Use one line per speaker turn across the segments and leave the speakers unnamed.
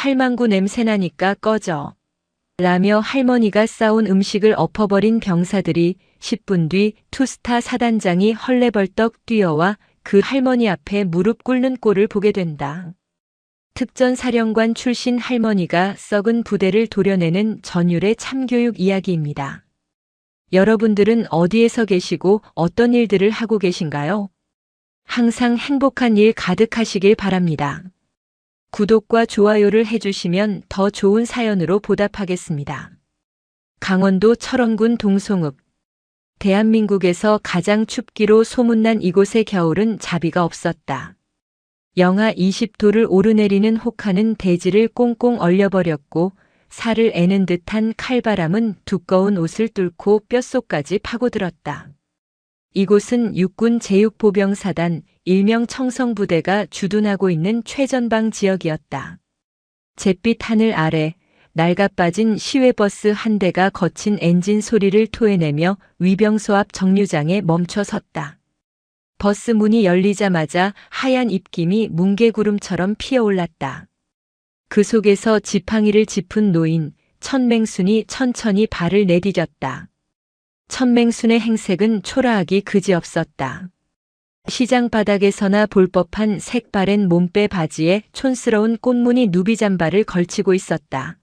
할망구 냄새나니까 꺼져. 라며 할머니가 싸온 음식을 엎어버린 병사들이 10분 뒤 투스타 사단장이 헐레벌떡 뛰어와 그 할머니 앞에 무릎 꿇는 꼴을 보게 된다. 특전사령관 출신 할머니가 썩은 부대를 도려내는 전율의 참교육 이야기입니다. 여러분들은 어디에서 계시고 어떤 일들을 하고 계신가요? 항상 행복한 일 가득하시길 바랍니다. 구독과 좋아요를 해주시면 더 좋은 사연으로 보답하겠습니다. 강원도 철원군 동송읍. 대한민국에서 가장 춥기로 소문난 이곳의 겨울은 자비가 없었다. 영하 20도를 오르내리는 혹한은 대지를 꽁꽁 얼려버렸고 살을 애는 듯한 칼바람은 두꺼운 옷을 뚫고 뼛속까지 파고들었다. 이곳은 육군 제육보병사단 일명 청성부대가 주둔하고 있는 최전방 지역이었다. 잿빛 하늘 아래 낡아빠진 시외버스 한 대가 거친 엔진 소리를 토해내며 위병소 앞 정류장에 멈춰 섰다. 버스 문이 열리자마자 하얀 입김이 뭉게구름처럼 피어올랐다. 그 속에서 지팡이를 짚은 노인 천맹순이 천천히 발을 내디뎠다. 천맹순의 행색은 초라하기 그지없었다. 시장 바닥에서나 볼 법한 색바랜 몸빼 바지에 촌스러운 꽃무늬 누비잠바를 걸치고 있었다.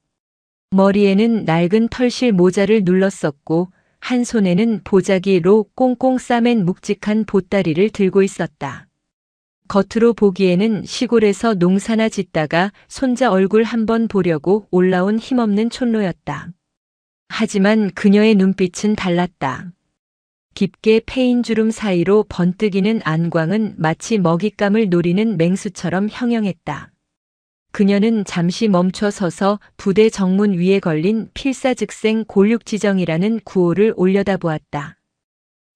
머리에는 낡은 털실 모자를 눌렀었고 한 손에는 보자기로 꽁꽁 싸맨 묵직한 보따리를 들고 있었다. 겉으로 보기에는 시골에서 농사나 짓다가 손자 얼굴 한번 보려고 올라온 힘없는 촌노였다. 하지만 그녀의 눈빛은 달랐다. 깊게 패인 주름 사이로 번뜩이는 안광은 마치 먹잇감을 노리는 맹수처럼 형형했다. 그녀는 잠시 멈춰 서서 부대 정문 위에 걸린 필사즉생 골육지정이라는 구호를 올려다보았다.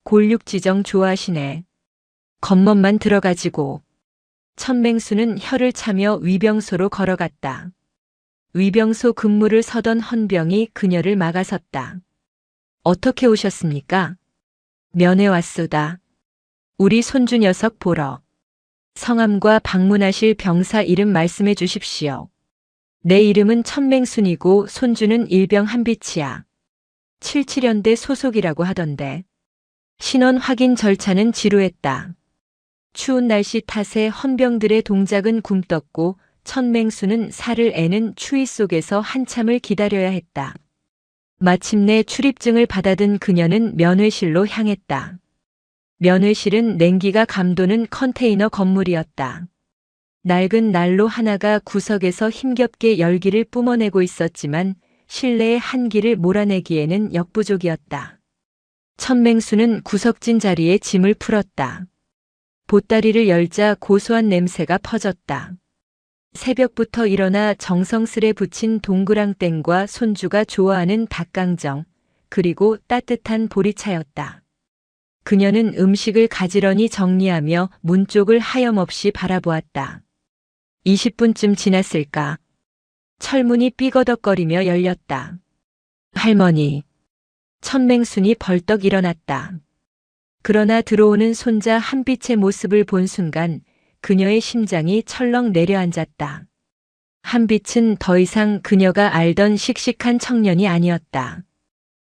골육지정 좋아하시네. 겉멋만 들어가지고. 천맹수는 혀를 차며 위병소로 걸어갔다. 위병소 근무를 서던 헌병이 그녀를 막아섰다. 어떻게 오셨습니까? 면회 왔소다. 우리 손주 녀석 보러. 성함과 방문하실 병사 이름 말씀해 주십시오. 내 이름은 천맹순이고 손주는 일병 한빛이야. 77연대 소속이라고 하던데. 신원 확인 절차는 지루했다. 추운 날씨 탓에 헌병들의 동작은 굼떴고 천맹수는 살을 애는 추위 속에서 한참을 기다려야 했다. 마침내 출입증을 받아든 그녀는 면회실로 향했다. 면회실은 냉기가 감도는 컨테이너 건물이었다. 낡은 난로 하나가 구석에서 힘겹게 열기를 뿜어내고 있었지만 실내의 한기를 몰아내기에는 역부족이었다. 천맹수는 구석진 자리에 짐을 풀었다. 보따리를 열자 고소한 냄새가 퍼졌다. 새벽부터 일어나 정성스레 부친 동그랑땡과 손주가 좋아하는 닭강정, 그리고 따뜻한 보리차였다. 그녀는 음식을 가지런히 정리하며 문 쪽을 하염없이 바라보았다. 20분쯤 지났을까? 철문이 삐거덕거리며 열렸다. 할머니. 천맹순이 벌떡 일어났다. 그러나 들어오는 손자 한빛의 모습을 본 순간 그녀의 심장이 철렁 내려앉았다. 한빛은 더 이상 그녀가 알던 씩씩한 청년이 아니었다.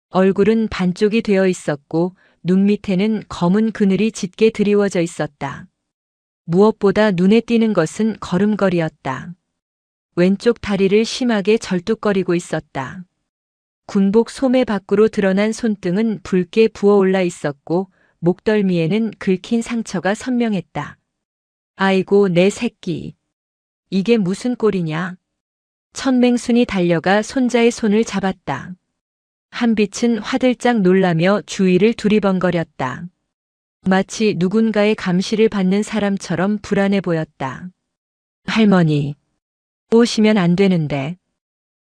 얼굴은 반쪽이 되어 있었고 눈 밑에는 검은 그늘이 짙게 드리워져 있었다. 무엇보다 눈에 띄는 것은 걸음걸이였다. 왼쪽 다리를 심하게 절뚝거리고 있었다. 군복 소매 밖으로 드러난 손등은 붉게 부어올라 있었고 목덜미에는 긁힌 상처가 선명했다. 아이고 내 새끼. 이게 무슨 꼴이냐. 천맹순이 달려가 손자의 손을 잡았다. 한빛은 화들짝 놀라며 주위를 두리번거렸다. 마치 누군가의 감시를 받는 사람처럼 불안해 보였다. 할머니. 오시면 안 되는데.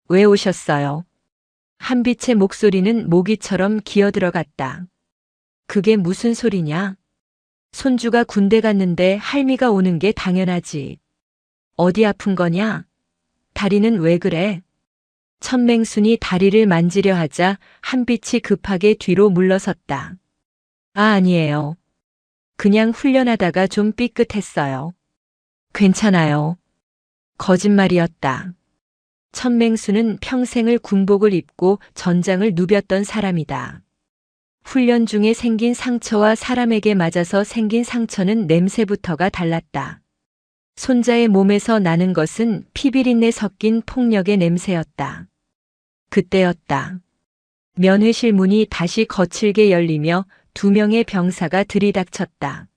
왜 오셨어요? 한빛의 목소리는 모기처럼 기어들어갔다. 그게 무슨 소리냐? 손주가 군대 갔는데 할미가 오는 게 당연하지. 어디 아픈 거냐? 다리는 왜 그래? 천맹순이 다리를 만지려 하자 한빛이 급하게 뒤로 물러섰다. 아니에요. 그냥 훈련하다가 좀 삐끗했어요. 괜찮아요. 거짓말이었다. 천맹수는 평생을 군복을 입고 전장을 누볐던 사람이다. 훈련 중에 생긴 상처와 사람에게 맞아서 생긴 상처는 냄새부터가 달랐다. 손자의 몸에서 나는 것은 피비린내 섞인 폭력의 냄새였다. 그때였다. 면회실 문이 다시 거칠게 열리며 2명의 병사가 들이닥쳤다.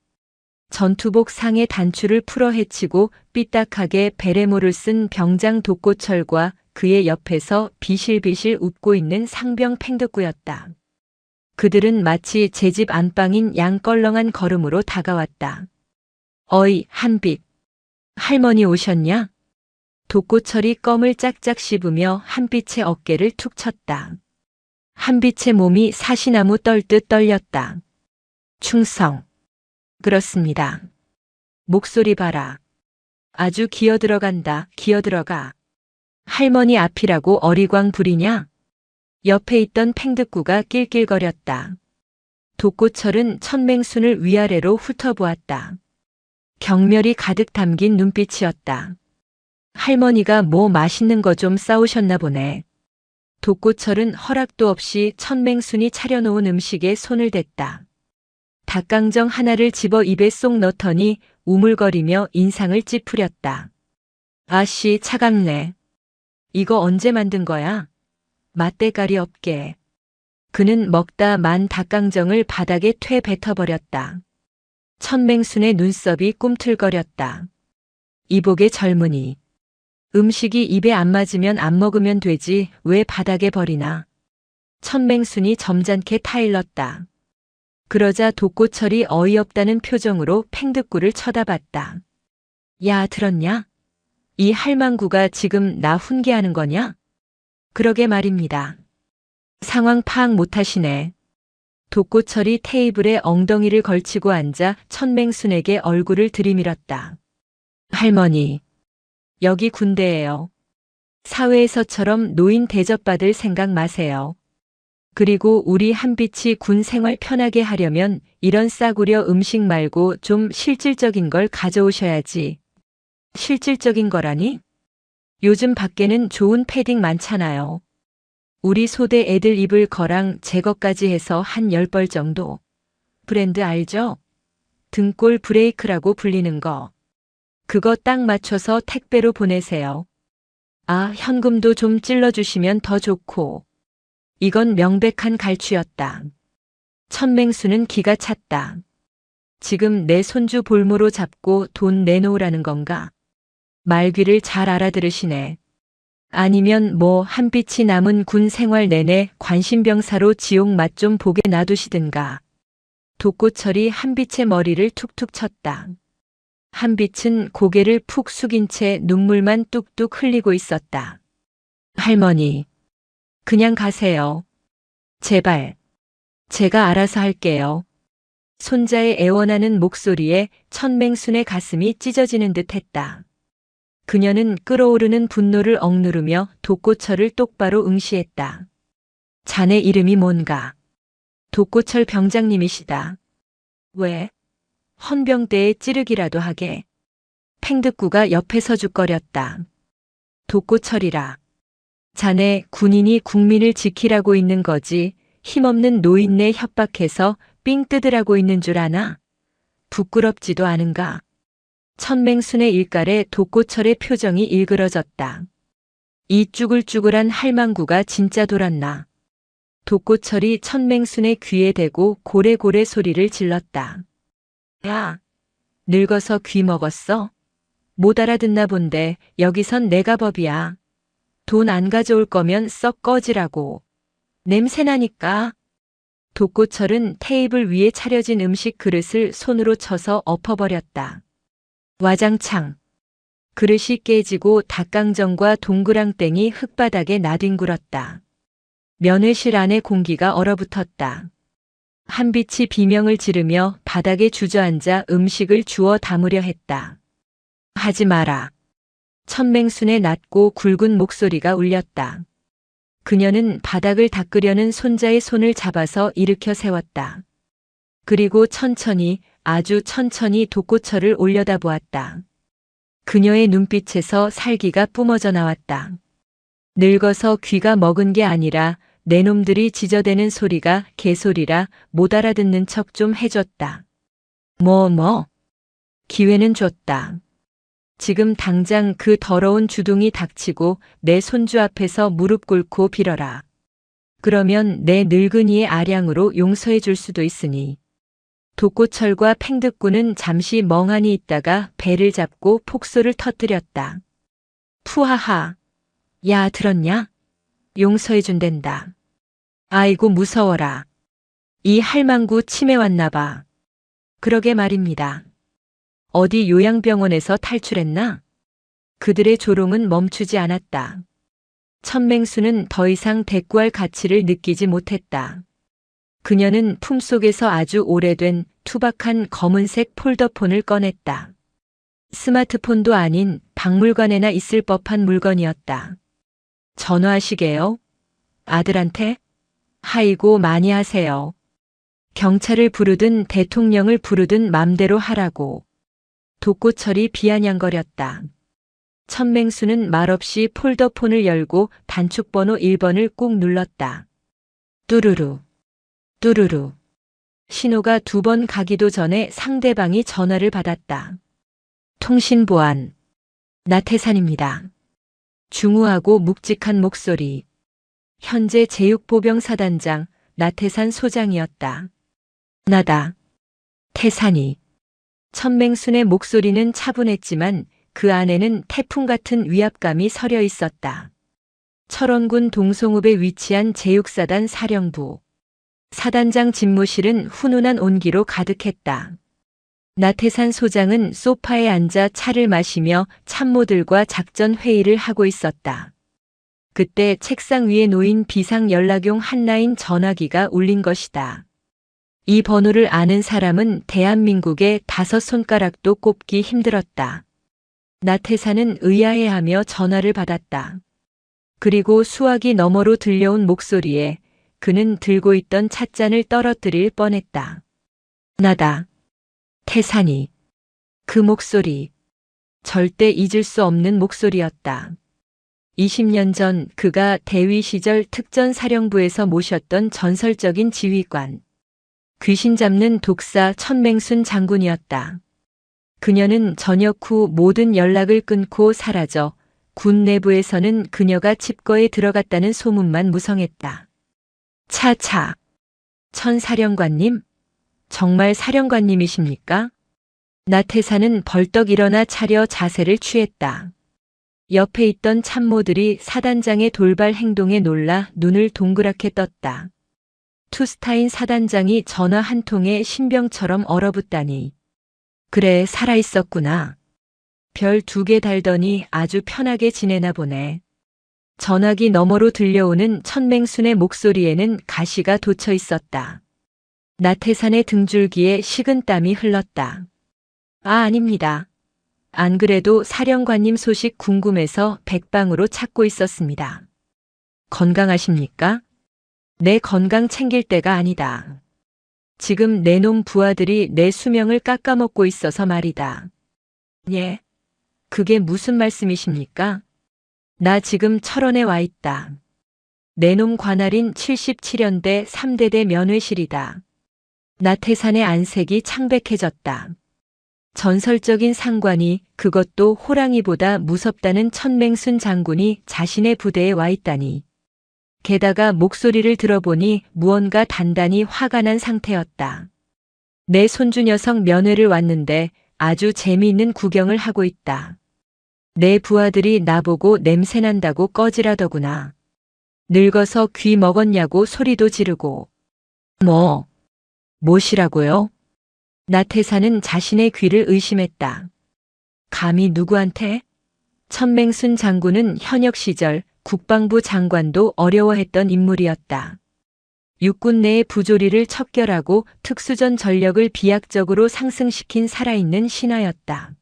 전투복 상의 단추를 풀어 헤치고 삐딱하게 베레모를 쓴 병장 독고철과 그의 옆에서 비실비실 웃고 있는 상병 팽득구였다. 그들은 마치 제 집 안방인 양껄렁한 걸음으로 다가왔다. 어이, 한빛. 할머니 오셨냐? 독고철이 껌을 짝짝 씹으며 한빛의 어깨를 툭 쳤다. 한빛의 몸이 사시나무 떨듯 떨렸다. 충성. 그렇습니다. 목소리 봐라. 아주 기어들어간다. 기어들어가. 할머니 앞이라고 어리광 부리냐? 옆에 있던 팽득구가 낄낄거렸다. 독고철은 천맹순을 위아래로 훑어보았다. 경멸이 가득 담긴 눈빛이었다. 할머니가 뭐 맛있는 거 좀 싸우셨나 보네. 독고철은 허락도 없이 천맹순이 차려놓은 음식에 손을 댔다. 닭강정 하나를 집어 입에 쏙 넣더니 우물거리며 인상을 찌푸렸다. 아씨, 차갑네. 이거 언제 만든 거야? 맛대가리 없게. 그는 먹다 만 닭강정을 바닥에 퇴 뱉어버렸다. 천맹순의 눈썹이 꿈틀거렸다. 이복의 젊은이. 음식이 입에 안 맞으면 안 먹으면 되지 왜 바닥에 버리나. 천맹순이 점잖게 타일렀다. 그러자 독고철이 어이없다는 표정으로 팽득구를 쳐다봤다. 야, 들었냐? 이 할망구가 지금 나 훈계하는 거냐? 그러게 말입니다. 상황 파악 못하시네. 독고철이 테이블에 엉덩이를 걸치고 앉아 천맹순에게 얼굴을 들이밀었다. 할머니, 여기 군대예요. 사회에서처럼 노인 대접받을 생각 마세요. 그리고 우리 한빛이 군 생활 편하게 하려면 이런 싸구려 음식 말고 좀 실질적인 걸 가져오셔야지. 실질적인 거라니? 요즘 밖에는 좋은 패딩 많잖아요. 우리 소대 애들 입을 거랑 제 것까지 해서 한 10벌 정도. 브랜드 알죠? 등골 브레이크라고 불리는 거. 그거 딱 맞춰서 택배로 보내세요. 아, 현금도 좀 찔러주시면 더 좋고. 이건 명백한 갈취였다. 천맹수는 기가 찼다. 지금 내 손주 볼모로 잡고 돈 내놓으라는 건가? 말귀를 잘 알아들으시네. 아니면 뭐 한빛이 남은 군 생활 내내 관심병사로 지옥 맛 좀 보게 놔두시든가. 독고철이 한빛의 머리를 툭툭 쳤다. 한빛은 고개를 푹 숙인 채 눈물만 뚝뚝 흘리고 있었다. 할머니, 그냥 가세요. 제발. 제가 알아서 할게요. 손자의 애원하는 목소리에 천맹순의 가슴이 찢어지는 듯 했다. 그녀는 끓어오르는 분노를 억누르며 독고철을 똑바로 응시했다. 자네 이름이 뭔가? 독고철 병장님이시다. 왜? 헌병대에 찌르기라도 하게. 팽득구가 옆에 서죽거렸다. 독고철이라. 자네 군인이 국민을 지키라고 있는 거지 힘없는 노인네 협박해서 삥 뜯으라고 있는 줄 아나? 부끄럽지도 않은가? 천맹순의 일갈에 독고철의 표정이 일그러졌다. 이 쭈글쭈글한 할망구가 진짜 돌았나? 독고철이 천맹순의 귀에 대고 고래고래 소리를 질렀다. 야, 늙어서 귀 먹었어? 못 알아듣나 본데 여기선 내가 법이야. 돈 안 가져올 거면 썩 꺼지라고. 냄새나니까. 독고철은 테이블 위에 차려진 음식 그릇을 손으로 쳐서 엎어버렸다. 와장창. 그릇이 깨지고 닭강정과 동그랑땡이 흙바닥에 나뒹굴었다. 면회실 안의 공기가 얼어붙었다. 한빛이 비명을 지르며 바닥에 주저앉아 음식을 주워 담으려 했다. 하지 마라. 천맹순의 낮고 굵은 목소리가 울렸다. 그녀는 바닥을 닦으려는 손자의 손을 잡아서 일으켜 세웠다. 그리고 천천히, 아주 천천히 독고철을 올려다보았다. 그녀의 눈빛에서 살기가 뿜어져 나왔다. 늙어서 귀가 먹은 게 아니라 내 놈들이 지저대는 소리가 개소리라 못 알아듣는 척 좀 해줬다. 뭐. 기회는 줬다. 지금 당장 그 더러운 주둥이 닥치고 내 손주 앞에서 무릎 꿇고 빌어라. 그러면 내 늙은이의 아량으로 용서해 줄 수도 있으니. 독고철과 팽득구는 잠시 멍하니 있다가 배를 잡고 폭소를 터뜨렸다. 푸하하. 야, 들었냐? 용서해 준댄다. 아이고 무서워라. 이 할망구 치매 왔나 봐. 그러게 말입니다. 어디 요양병원에서 탈출했나? 그들의 조롱은 멈추지 않았다. 천맹수는 더 이상 대꾸할 가치를 느끼지 못했다. 그녀는 품속에서 아주 오래된 투박한 검은색 폴더폰을 꺼냈다. 스마트폰도 아닌 박물관에나 있을 법한 물건이었다. 전화하시게요? 아들한테? 하이고 많이 하세요. 경찰을 부르든 대통령을 부르든 맘대로 하라고. 독고철이 비아냥거렸다. 천맹수는 말없이 폴더폰을 열고 단축번호 1번을 꾹 눌렀다. 뚜루루. 뚜루루. 신호가 2번 가기도 전에 상대방이 전화를 받았다. 통신보안. 나태산입니다. 중후하고 묵직한 목소리. 현재 제육보병사단장 나태산 소장이었다. 나다. 태산이. 천맹순의 목소리는 차분했지만 그 안에는 태풍 같은 위압감이 서려 있었다. 철원군 동송읍에 위치한 제육사단 사령부. 사단장 집무실은 훈훈한 온기로 가득했다. 나태산 소장은 소파에 앉아 차를 마시며 참모들과 작전 회의를 하고 있었다. 그때 책상 위에 놓인 비상 연락용 한라인 전화기가 울린 것이다. 이 번호를 아는 사람은 대한민국의 5손가락도 꼽기 힘들었다. 나태산은 의아해하며 전화를 받았다. 그리고 수화기 너머로 들려온 목소리에 그는 들고 있던 찻잔을 떨어뜨릴 뻔했다. 나다. 태산이. 그 목소리. 절대 잊을 수 없는 목소리였다. 20년 전 그가 대위 시절 특전사령부에서 모셨던 전설적인 지휘관. 귀신 잡는 독사 천맹순 장군이었다. 그녀는 저녁 후 모든 연락을 끊고 사라져 군 내부에서는 그녀가 칩거에 들어갔다는 소문만 무성했다. 차차. 천사령관님? 정말 사령관님이십니까? 나태산은 벌떡 일어나 차려 자세를 취했다. 옆에 있던 참모들이 사단장의 돌발 행동에 놀라 눈을 동그랗게 떴다. 투스타인 사단장이 전화 한 통에 신병처럼 얼어붙다니. 그래, 살아있었구나. 별 2개 달더니 아주 편하게 지내나 보네. 전화기 너머로 들려오는 천맹순의 목소리에는 가시가 돋쳐 있었다. 나태산의 등줄기에 식은땀이 흘렀다. 아닙니다. 안 그래도 사령관님 소식 궁금해서 백방으로 찾고 있었습니다. 건강하십니까? 내 건강 챙길 때가 아니다. 지금 내 놈 부하들이 내 수명을 깎아먹고 있어서 말이다. 예? 그게 무슨 말씀이십니까? 나 지금 철원에 와 있다. 내 놈 관할인 77연대 3대대 면회실이다. 나태산의 안색이 창백해졌다. 전설적인 상관이 그것도 호랑이보다 무섭다는 천맹순 장군이 자신의 부대에 와 있다니. 게다가 목소리를 들어보니 무언가 단단히 화가 난 상태였다. 내 손주 녀석 면회를 왔는데 아주 재미있는 구경을 하고 있다. 내 부하들이 나보고 냄새난다고 꺼지라더구나. 늙어서 귀 먹었냐고 소리도 지르고. 뭐시라고요? 나태산은 자신의 귀를 의심했다. 감히 누구한테? 천맹순 장군은 현역 시절 국방부 장관도 어려워했던 인물이었다. 육군 내의 부조리를 척결하고 특수전 전력을 비약적으로 상승시킨 살아있는 신하였다.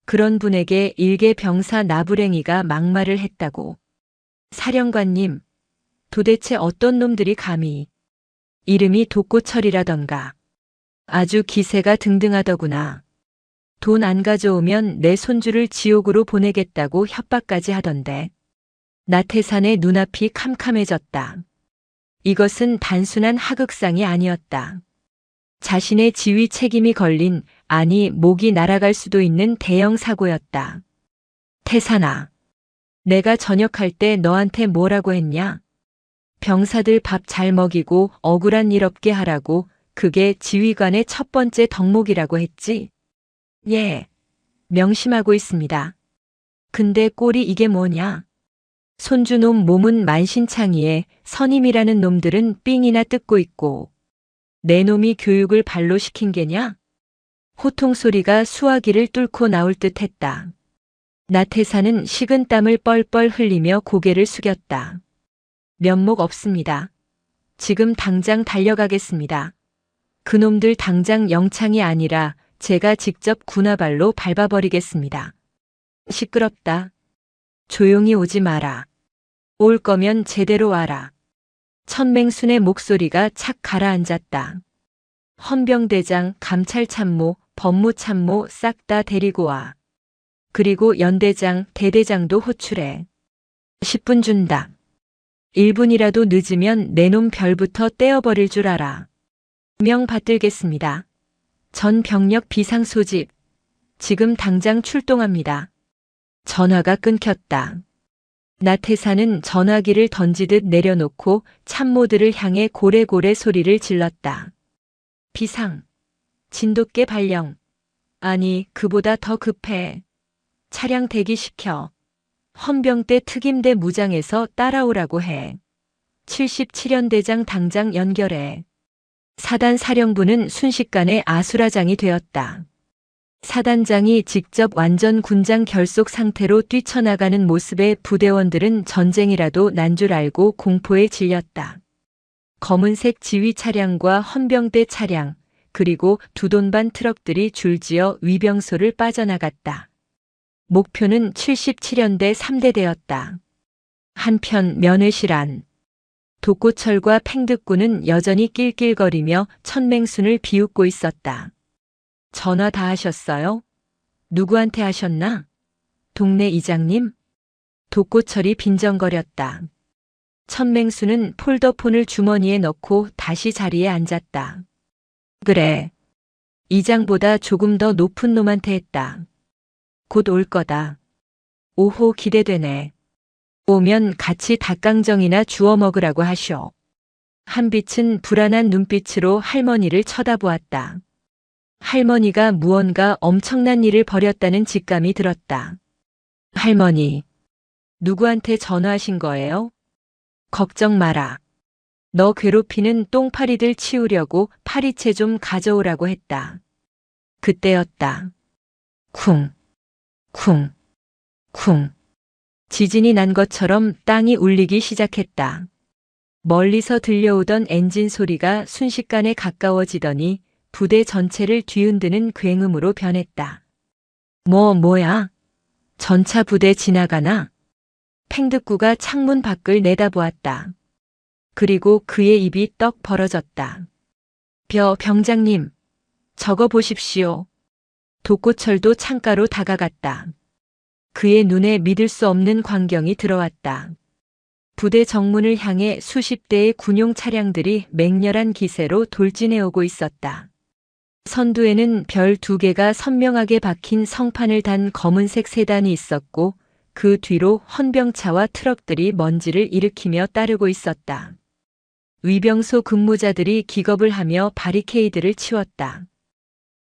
그런 분에게 일개 병사 나부랭이가 막말을 했다고. 사령관님, 도대체 어떤 놈들이 감히. 이름이 독고철이라던가. 아주 기세가 등등하더구나. 돈 안 가져오면 내 손주를 지옥으로 보내겠다고 협박까지 하던데. 나태산의 눈앞이 캄캄해졌다. 이것은 단순한 하극상이 아니었다. 자신의 지위 책임이 걸린, 아니 목이 날아갈 수도 있는 대형 사고였다. 태산아, 내가 전역할 때 너한테 뭐라고 했냐? 병사들 밥 잘 먹이고 억울한 일 없게 하라고, 그게 지휘관의 첫 번째 덕목이라고 했지? 예, 명심하고 있습니다. 근데 꼴이 이게 뭐냐? 손주놈 몸은 만신창이에 선임이라는 놈들은 삥이나 뜯고 있고, 내 놈이 교육을 발로 시킨 게냐? 호통 소리가 수화기를 뚫고 나올 듯 했다. 나태산은 식은 땀을 뻘뻘 흘리며 고개를 숙였다. 면목 없습니다. 지금 당장 달려가겠습니다. 그놈들 당장 영창이 아니라 제가 직접 군화발로 밟아버리겠습니다. 시끄럽다. 조용히 오지 마라. 올 거면 제대로 와라. 천맹순의 목소리가 착 가라앉았다. 헌병대장, 감찰참모, 법무참모 싹 다 데리고 와. 그리고 연대장, 대대장도 호출해. 10분 준다. 1분이라도 늦으면 내 놈 별부터 떼어버릴 줄 알아. 명 받들겠습니다. 전 병력 비상 소집. 지금 당장 출동합니다. 전화가 끊겼다. 나태산은 전화기를 던지듯 내려놓고 참모들을 향해 고래고래 소리를 질렀다. 비상. 진돗개 발령. 아니, 그보다 더 급해. 차량 대기시켜. 헌병대 특임대 무장에서 따라오라고 해. 77연대장 당장 연결해. 사단 사령부는 순식간에 아수라장이 되었다. 사단장이 직접 완전 군장 결속 상태로 뛰쳐나가는 모습에 부대원들은 전쟁이라도 난 줄 알고 공포에 질렸다. 검은색 지휘 차량과 헌병대 차량, 그리고 두 돈반 트럭들이 줄지어 위병소를 빠져나갔다. 목표는 77연대 3대대였다. 한편 면회실 안. 독고철과 팽득구는 여전히 낄낄거리며 천맹순을 비웃고 있었다. 전화 다 하셨어요? 누구한테 하셨나? 동네 이장님? 독고철이 빈정거렸다. 천맹순은 폴더폰을 주머니에 넣고 다시 자리에 앉았다. 그래. 이장보다 조금 더 높은 놈한테 했다. 곧 올 거다. 오호 기대되네. 오면 같이 닭강정이나 주워 먹으라고 하쇼. 한빛은 불안한 눈빛으로 할머니를 쳐다보았다. 할머니가 무언가 엄청난 일을 벌였다는 직감이 들었다. 할머니, 누구한테 전화하신 거예요? 걱정 마라. 너 괴롭히는 똥파리들 치우려고 파리채 좀 가져오라고 했다. 그때였다. 쿵, 쿵, 쿵. 지진이 난 것처럼 땅이 울리기 시작했다. 멀리서 들려오던 엔진 소리가 순식간에 가까워지더니 부대 전체를 뒤흔드는 굉음으로 변했다. 뭐야? 전차 부대 지나가나? 팽득구가 창문 밖을 내다보았다. 그리고 그의 입이 떡 벌어졌다. 병장님, 저거 보십시오. 독고철도 창가로 다가갔다. 그의 눈에 믿을 수 없는 광경이 들어왔다. 부대 정문을 향해 수십 대의 군용 차량들이 맹렬한 기세로 돌진해오고 있었다. 선두에는 별 2개가 선명하게 박힌 성판을 단 검은색 세단이 있었고 그 뒤로 헌병차와 트럭들이 먼지를 일으키며 따르고 있었다. 위병소 근무자들이 기겁을 하며 바리케이드를 치웠다.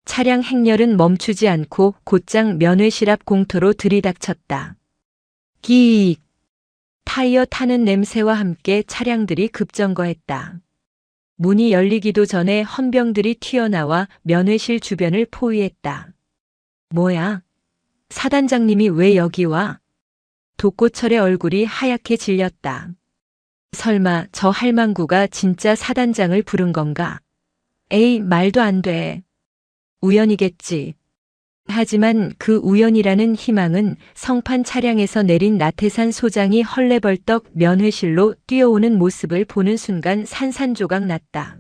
차량 행렬은 멈추지 않고 곧장 면회실 앞 공터로 들이닥쳤다. 끼익! 타이어 타는 냄새와 함께 차량들이 급정거했다. 문이 열리기도 전에 헌병들이 튀어나와 면회실 주변을 포위했다. 뭐야? 사단장님이 왜 여기 와? 독고철의 얼굴이 하얗게 질렸다. 설마 저 할망구가 진짜 사단장을 부른 건가? 에이, 말도 안 돼. 우연이겠지. 하지만 그 우연이라는 희망은 성판 차량에서 내린 나태산 소장이 헐레벌떡 면회실로 뛰어오는 모습을 보는 순간 산산조각 났다.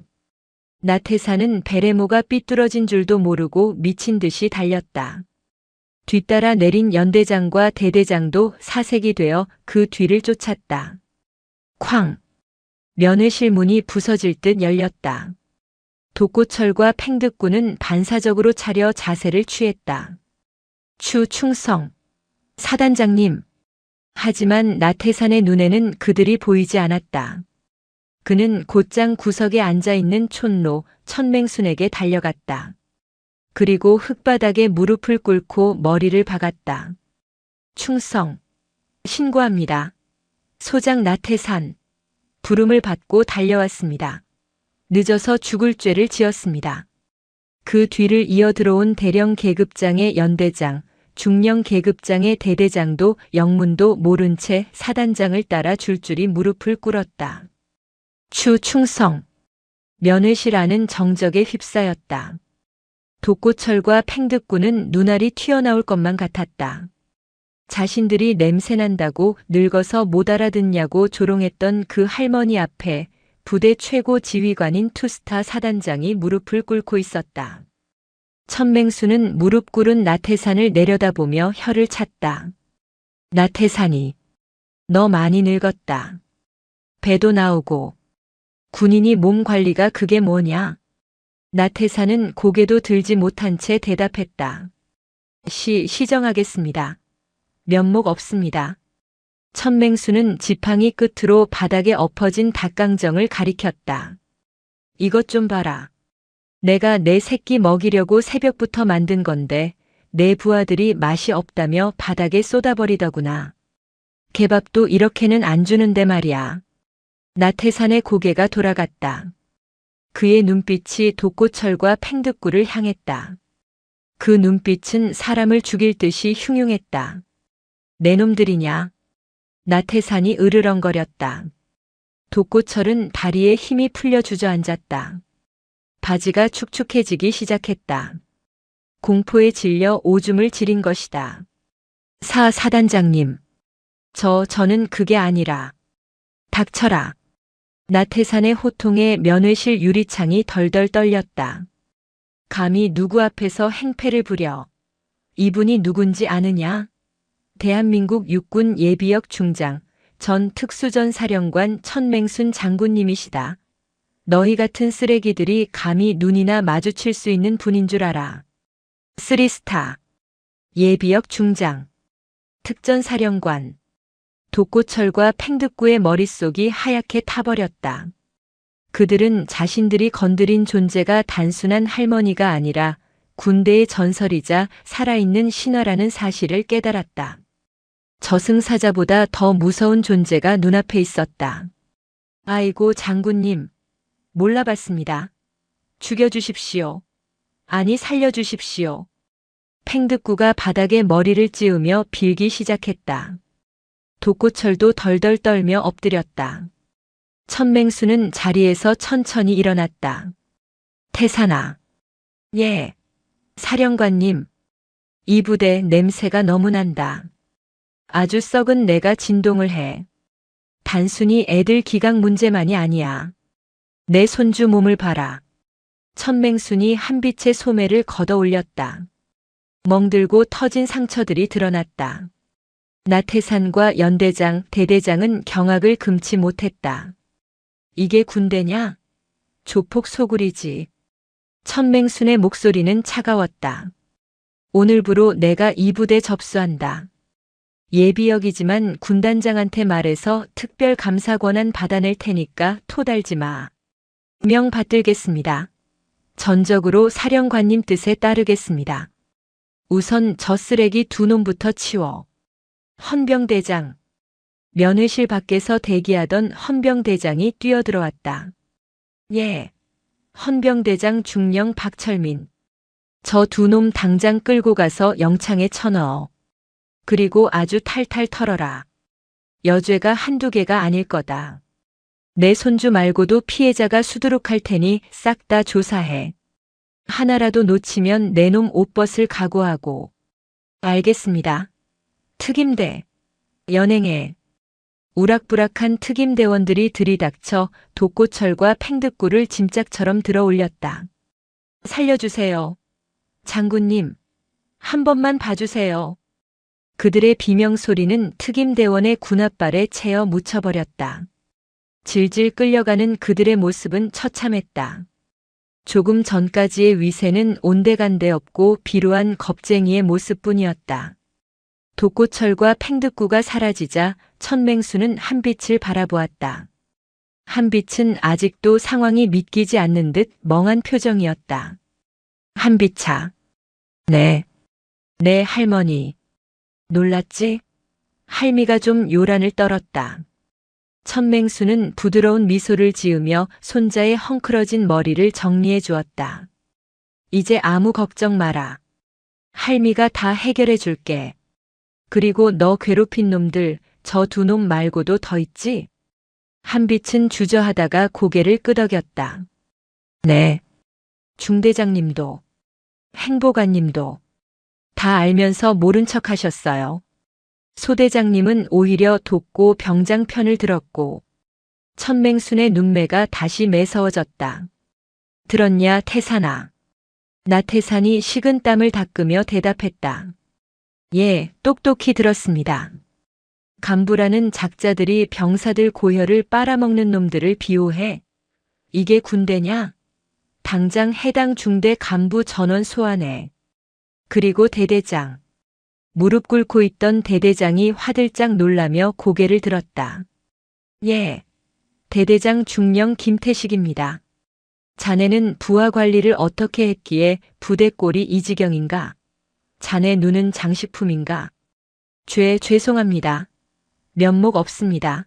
나태산은 베레모가 삐뚤어진 줄도 모르고 미친 듯이 달렸다. 뒤따라 내린 연대장과 대대장도 사색이 되어 그 뒤를 쫓았다. 쾅! 면회실 문이 부서질 듯 열렸다. 독고철과 팽득구는 반사적으로 차려 자세를 취했다. 충성! 사단장님! 하지만 나태산의 눈에는 그들이 보이지 않았다. 그는 곧장 구석에 앉아있는 촌로 천맹순에게 달려갔다. 그리고 흙바닥에 무릎을 꿇고 머리를 박았다. 충성! 신고합니다. 소장 나태산! 부름을 받고 달려왔습니다. 늦어서 죽을 죄를 지었습니다. 그 뒤를 이어 들어온 대령 계급장의 연대장, 중령 계급장의 대대장도 영문도 모른 채 사단장을 따라 줄줄이 무릎을 꿇었다. 충성! 면회실 안은 정적에 휩싸였다. 독고철과 팽득구는 눈알이 튀어나올 것만 같았다. 자신들이 냄새난다고 늙어서 못 알아듣냐고 조롱했던 그 할머니 앞에 부대 최고 지휘관인 투스타 사단장이 무릎을 꿇고 있었다. 천맹수는 무릎 꿇은 나태산을 내려다보며 혀를 찼다. 나태산이, 너 많이 늙었다. 배도 나오고. 군인이 몸 관리가 그게 뭐냐? 나태산은 고개도 들지 못한 채 대답했다. 시정하겠습니다. 면목 없습니다. 천맹수는 지팡이 끝으로 바닥에 엎어진 닭강정을 가리켰다. 이것 좀 봐라. 내가 내 새끼 먹이려고 새벽부터 만든 건데 내 부하들이 맛이 없다며 바닥에 쏟아버리더구나. 개밥도 이렇게는 안 주는데 말이야. 나태산의 고개가 돌아갔다. 그의 눈빛이 독고철과 팽득구를 향했다. 그 눈빛은 사람을 죽일 듯이 흉흉했다. 내 놈들이냐? 나태산이 으르렁거렸다. 독고철은 다리에 힘이 풀려 주저앉았다. 바지가 축축해지기 시작했다. 공포에 질려 오줌을 지린 것이다. 사단장님. 저는 그게 아니라. 닥쳐라. 나태산의 호통에 면회실 유리창이 덜덜 떨렸다. 감히 누구 앞에서 행패를 부려. 이분이 누군지 아느냐? 대한민국 육군 예비역 중장, 전 특수전 사령관 천맹순 장군님이시다. 너희 같은 쓰레기들이 감히 눈이나 마주칠 수 있는 분인 줄 알아. 3스타. 예비역 중장. 특전 사령관. 독고철과 팽득구의 머릿속이 하얗게 타버렸다. 그들은 자신들이 건드린 존재가 단순한 할머니가 아니라 군대의 전설이자 살아있는 신화라는 사실을 깨달았다. 저승사자보다 더 무서운 존재가 눈앞에 있었다. 아이고 장군님, 몰라봤습니다. 죽여주십시오. 아니 살려주십시오. 팽득구가 바닥에 머리를 찌우며 빌기 시작했다. 독고철도 덜덜 떨며 엎드렸다. 천맹수는 자리에서 천천히 일어났다. 태산아. 예. 사령관님. 이 부대 냄새가 너무 난다. 아주 썩은 내가 진동을 해. 단순히 애들 기강 문제만이 아니야. 내 손주 몸을 봐라. 천맹순이 한빛의 소매를 걷어 올렸다. 멍들고 터진 상처들이 드러났다. 나태산과 연대장, 대대장은 경악을 금치 못했다. 이게 군대냐? 조폭 소굴이지. 천맹순의 목소리는 차가웠다. 오늘부로 내가 이 부대 접수한다. 예비역이지만 군단장한테 말해서 특별 감사 권한 받아낼 테니까 토달지 마. 명 받들겠습니다. 전적으로 사령관님 뜻에 따르겠습니다. 우선 저 쓰레기 두 놈부터 치워. 헌병대장. 면회실 밖에서 대기하던 헌병대장이 뛰어들어왔다. 예. 헌병대장 중령 박철민. 저 두 놈 당장 끌고 가서 영창에 쳐넣어. 그리고 아주 탈탈 털어라. 여죄가 한두 개가 아닐 거다. 내 손주 말고도 피해자가 수두룩할 테니 싹 다 조사해. 하나라도 놓치면 내 놈 옷 벗을 각오하고. 알겠습니다. 특임대. 연행해. 우락부락한 특임대원들이 들이닥쳐 독고철과 팽득구를 짐짝처럼 들어 올렸다. 살려주세요. 장군님. 한 번만 봐주세요. 그들의 비명소리는 특임대원의 군홧발에 채어 묻혀버렸다. 질질 끌려가는 그들의 모습은 처참했다. 조금 전까지의 위세는 온데간데 없고 비루한 겁쟁이의 모습뿐이었다. 독고철과 팽득구가 사라지자 천맹수는 한빛을 바라보았다. 한빛은 아직도 상황이 믿기지 않는 듯 멍한 표정이었다. 한빛아. 네. 네, 할머니. 놀랐지? 할미가 좀 요란을 떨었다. 천맹수는 부드러운 미소를 지으며 손자의 헝클어진 머리를 정리해 주었다. 이제 아무 걱정 마라. 할미가 다 해결해 줄게. 그리고 너 괴롭힌 놈들, 저 두 놈 말고도 더 있지? 한빛은 주저하다가 고개를 끄덕였다. 네. 중대장님도, 행보관님도 다 알면서 모른 척 하셨어요. 소대장님은 오히려 돕고 병장 편을 들었고, 천맹순의 눈매가 다시 매서워졌다. 들었냐, 태산아. 나태산이 식은 땀을 닦으며 대답했다. 예, 똑똑히 들었습니다. 간부라는 작자들이 병사들 고혈을 빨아먹는 놈들을 비호해. 이게 군대냐? 당장 해당 중대 간부 전원 소환해. 그리고 대대장. 무릎 꿇고 있던 대대장이 화들짝 놀라며 고개를 들었다. 예, 대대장 중령 김태식입니다. 자네는 부하 관리를 어떻게 했기에 부대 꼴이 이 지경인가? 자네 눈은 장식품인가? 죄송합니다. 면목 없습니다.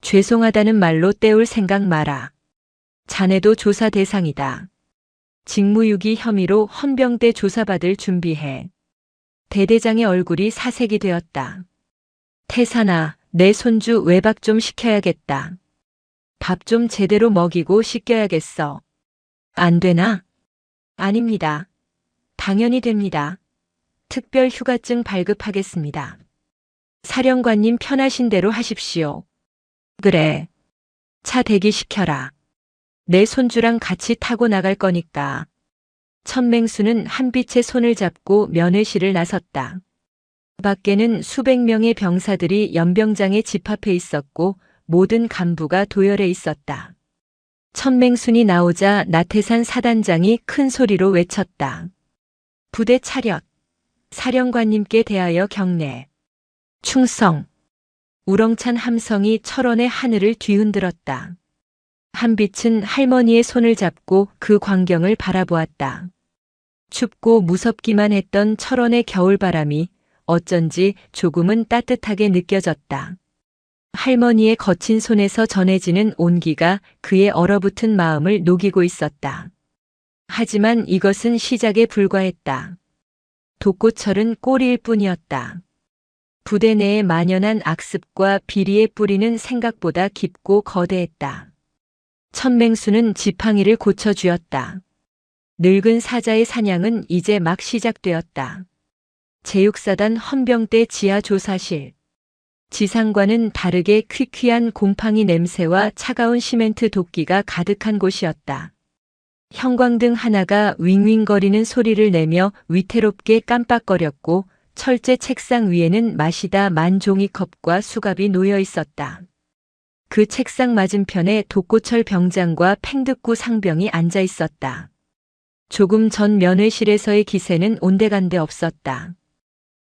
죄송하다는 말로 때울 생각 마라. 자네도 조사 대상이다. 직무유기 혐의로 헌병대 조사받을 준비해. 대대장의 얼굴이 사색이 되었다. 태산아, 내 손주 외박 좀 시켜야겠다. 밥 좀 제대로 먹이고 씻겨야겠어. 안 되나? 아닙니다. 당연히 됩니다. 특별 휴가증 발급하겠습니다. 사령관님 편하신 대로 하십시오. 그래. 차 대기시켜라. 내 손주랑 같이 타고 나갈 거니까. 천맹수는 한빛의 손을 잡고 면회실을 나섰다. 밖에는 수백 명의 병사들이 연병장에 집합해 있었고 모든 간부가 도열해 있었다. 천맹순이 나오자 나태산 사단장이 큰 소리로 외쳤다. 부대 차렷. 사령관님께 대하여 경례. 충성. 우렁찬 함성이 철원의 하늘을 뒤흔들었다. 한빛은 할머니의 손을 잡고 그 광경을 바라보았다. 춥고 무섭기만 했던 철원의 겨울바람이 어쩐지 조금은 따뜻하게 느껴졌다. 할머니의 거친 손에서 전해지는 온기가 그의 얼어붙은 마음을 녹이고 있었다. 하지만 이것은 시작에 불과했다. 독고철은 꼬리일 뿐이었다. 부대 내에 만연한 악습과 비리의 뿌리는 생각보다 깊고 거대했다. 천맹수는 지팡이를 고쳐주었다. 늙은 사자의 사냥은 이제 막 시작되었다. 제육사단 헌병대 지하 조사실. 지상과는 다르게 퀴퀴한 곰팡이 냄새와 차가운 시멘트 도끼가 가득한 곳이었다. 형광등 하나가 윙윙거리는 소리를 내며 위태롭게 깜빡거렸고 철제 책상 위에는 마시다 만 종이컵과 수갑이 놓여 있었다. 그 책상 맞은편에 독고철 병장과 팽득구 상병이 앉아 있었다. 조금 전 면회실에서의 기세는 온데간데 없었다.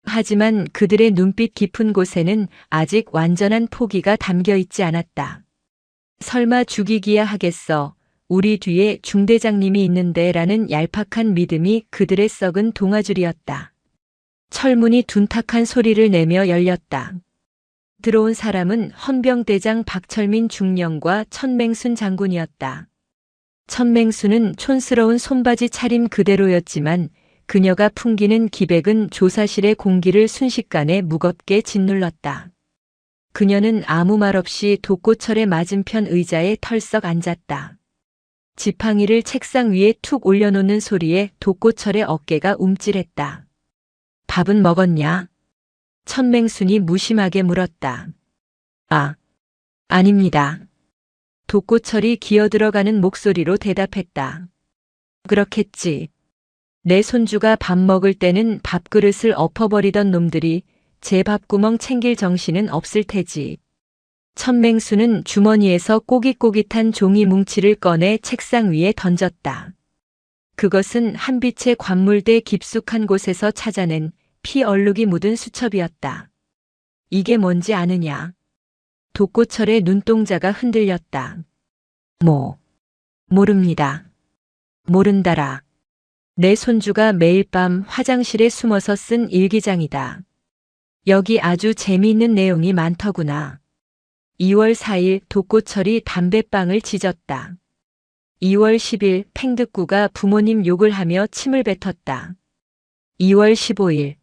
하지만 그들의 눈빛 깊은 곳에는 아직 완전한 포기가 담겨 있지 않았다. 설마 죽이기야 하겠어. 우리 뒤에 중대장님이 있는데 라는 얄팍한 믿음이 그들의 썩은 동아줄이었다. 철문이 둔탁한 소리를 내며 열렸다. 들어온 사람은 헌병대장 박철민 중령과 천맹순 장군이었다. 천맹순은 촌스러운 손바지 차림 그대로였지만 그녀가 풍기는 기백은 조사실의 공기를 순식간에 무겁게 짓눌렀다. 그녀는 아무 말 없이 독고철의 맞은편 의자에 털썩 앉았다. 지팡이를 책상 위에 툭 올려놓는 소리에 독고철의 어깨가 움찔했다. 밥은 먹었냐? 천맹순이 무심하게 물었다. 아, 아닙니다. 독고철이 기어들어가는 목소리로 대답했다. 그렇겠지. 내 손주가 밥 먹을 때는 밥그릇을 엎어버리던 놈들이 제 밥구멍 챙길 정신은 없을 테지. 천맹수는 주머니에서 꼬깃꼬깃한 종이 뭉치를 꺼내 책상 위에 던졌다. 그것은 한빛의 관물대 깊숙한 곳에서 찾아낸 피 얼룩이 묻은 수첩이었다. 이게 뭔지 아느냐? 독고철의 눈동자가 흔들렸다. 모릅니다. 모른다라. 내 손주가 매일 밤 화장실에 숨어서 쓴 일기장이다. 여기 아주 재미있는 내용이 많더구나. 2월 4일 독고철이 담뱃방을 지졌다. 2월 10일 팽득구가 부모님 욕을 하며 침을 뱉었다. 2월 15일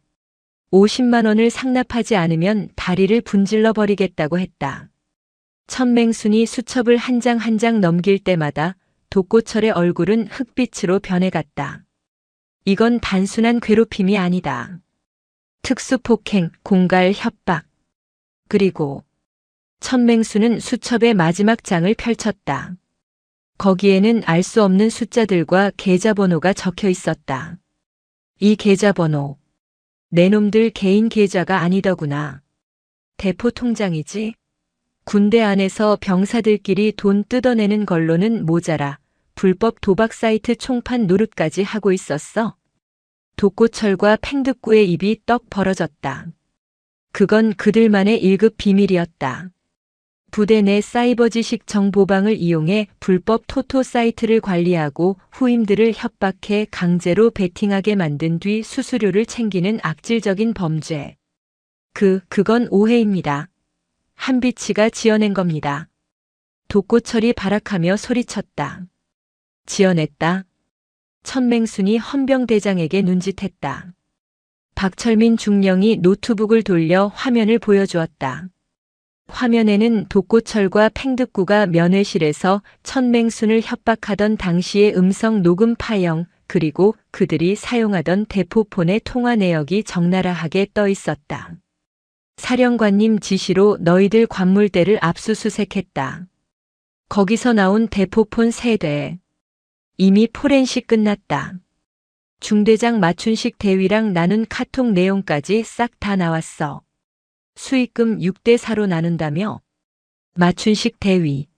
50만 원을 상납하지 않으면 다리를 분질러 버리겠다고 했다. 천맹순이 수첩을 한 장 한 장 넘길 때마다 독고철의 얼굴은 흑빛으로 변해갔다. 이건 단순한 괴롭힘이 아니다. 특수폭행, 공갈, 협박. 그리고 천맹수는 수첩의 마지막 장을 펼쳤다. 거기에는 알 수 없는 숫자들과 계좌번호가 적혀 있었다. 이 계좌번호, 내 놈들 개인 계좌가 아니더구나. 대포 통장이지? 군대 안에서 병사들끼리 돈 뜯어내는 걸로는 모자라 불법 도박 사이트 총판 노릇까지 하고 있었어. 독고철과 팽득구의 입이 떡 벌어졌다. 그건 그들만의 1급 비밀이었다. 부대 내 사이버 지식 정보방을 이용해 불법 토토 사이트를 관리하고 후임들을 협박해 강제로 베팅하게 만든 뒤 수수료를 챙기는 악질적인 범죄. 그건 오해입니다. 한비치가 지어낸 겁니다. 독고철이 발악하며 소리쳤다. 지어냈다. 천맹순이 헌병대장에게 눈짓했다. 박철민 중령이 노트북을 돌려 화면을 보여주었다. 화면에는 독고철과 팽득구가 면회실에서 천맹순을 협박하던 당시의 음성 녹음 파형, 그리고 그들이 사용하던 대포폰의 통화 내역이 적나라하게 떠 있었다. 사령관님 지시로 너희들 관물대를 압수수색했다. 거기서 나온 대포폰 3대. 이미 포렌식 끝났다. 중대장 마춘식 대위랑 나눈 카톡 내용까지 싹 다 나왔어. 수익금 6대 4로 나눈다며? 마춘식 대위.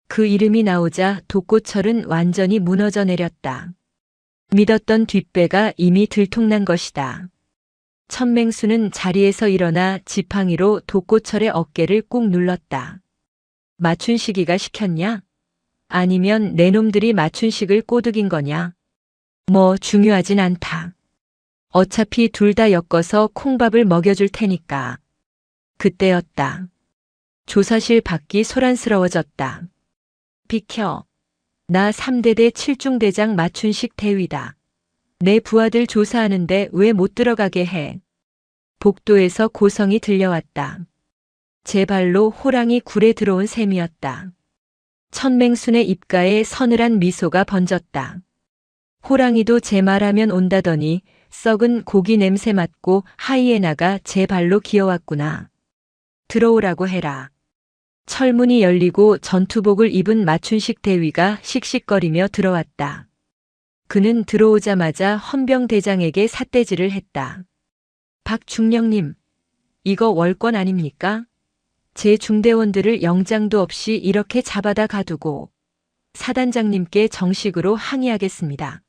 그 이름이 나오자 독고철은 완전히 무너져 내렸다. 믿었던 뒷배가 이미 들통난 것이다. 천맹수는 자리에서 일어나 지팡이로 독고철의 어깨를 꾹 눌렀다. 마춘식이가 시켰냐? 아니면 내 놈들이 마춘식을 꼬드긴 거냐? 뭐 중요하진 않다. 어차피 둘 다 엮어서 콩밥을 먹여줄 테니까. 그때였다. 조사실 밖이 소란스러워졌다. 비켜. 나 3대대 7중대장 마춘식 대위다. 내 부하들 조사하는데 왜 못 들어가게 해? 복도에서 고성이 들려왔다. 제 발로 호랑이 굴에 들어온 셈이었다. 천맹순의 입가에 서늘한 미소가 번졌다. 호랑이도 제 말하면 온다더니 썩은 고기 냄새 맡고 하이에나가 제 발로 기어왔구나. 들어오라고 해라. 철문이 열리고 전투복을 입은 마춘식 대위가 씩씩거리며 들어왔다. 그는 들어오자마자 헌병대장에게 삿대질을 했다. 박중령님, 이거 월권 아닙니까? 제 중대원들을 영장도 없이 이렇게 잡아다 가두고 사단장님께 정식으로 항의하겠습니다.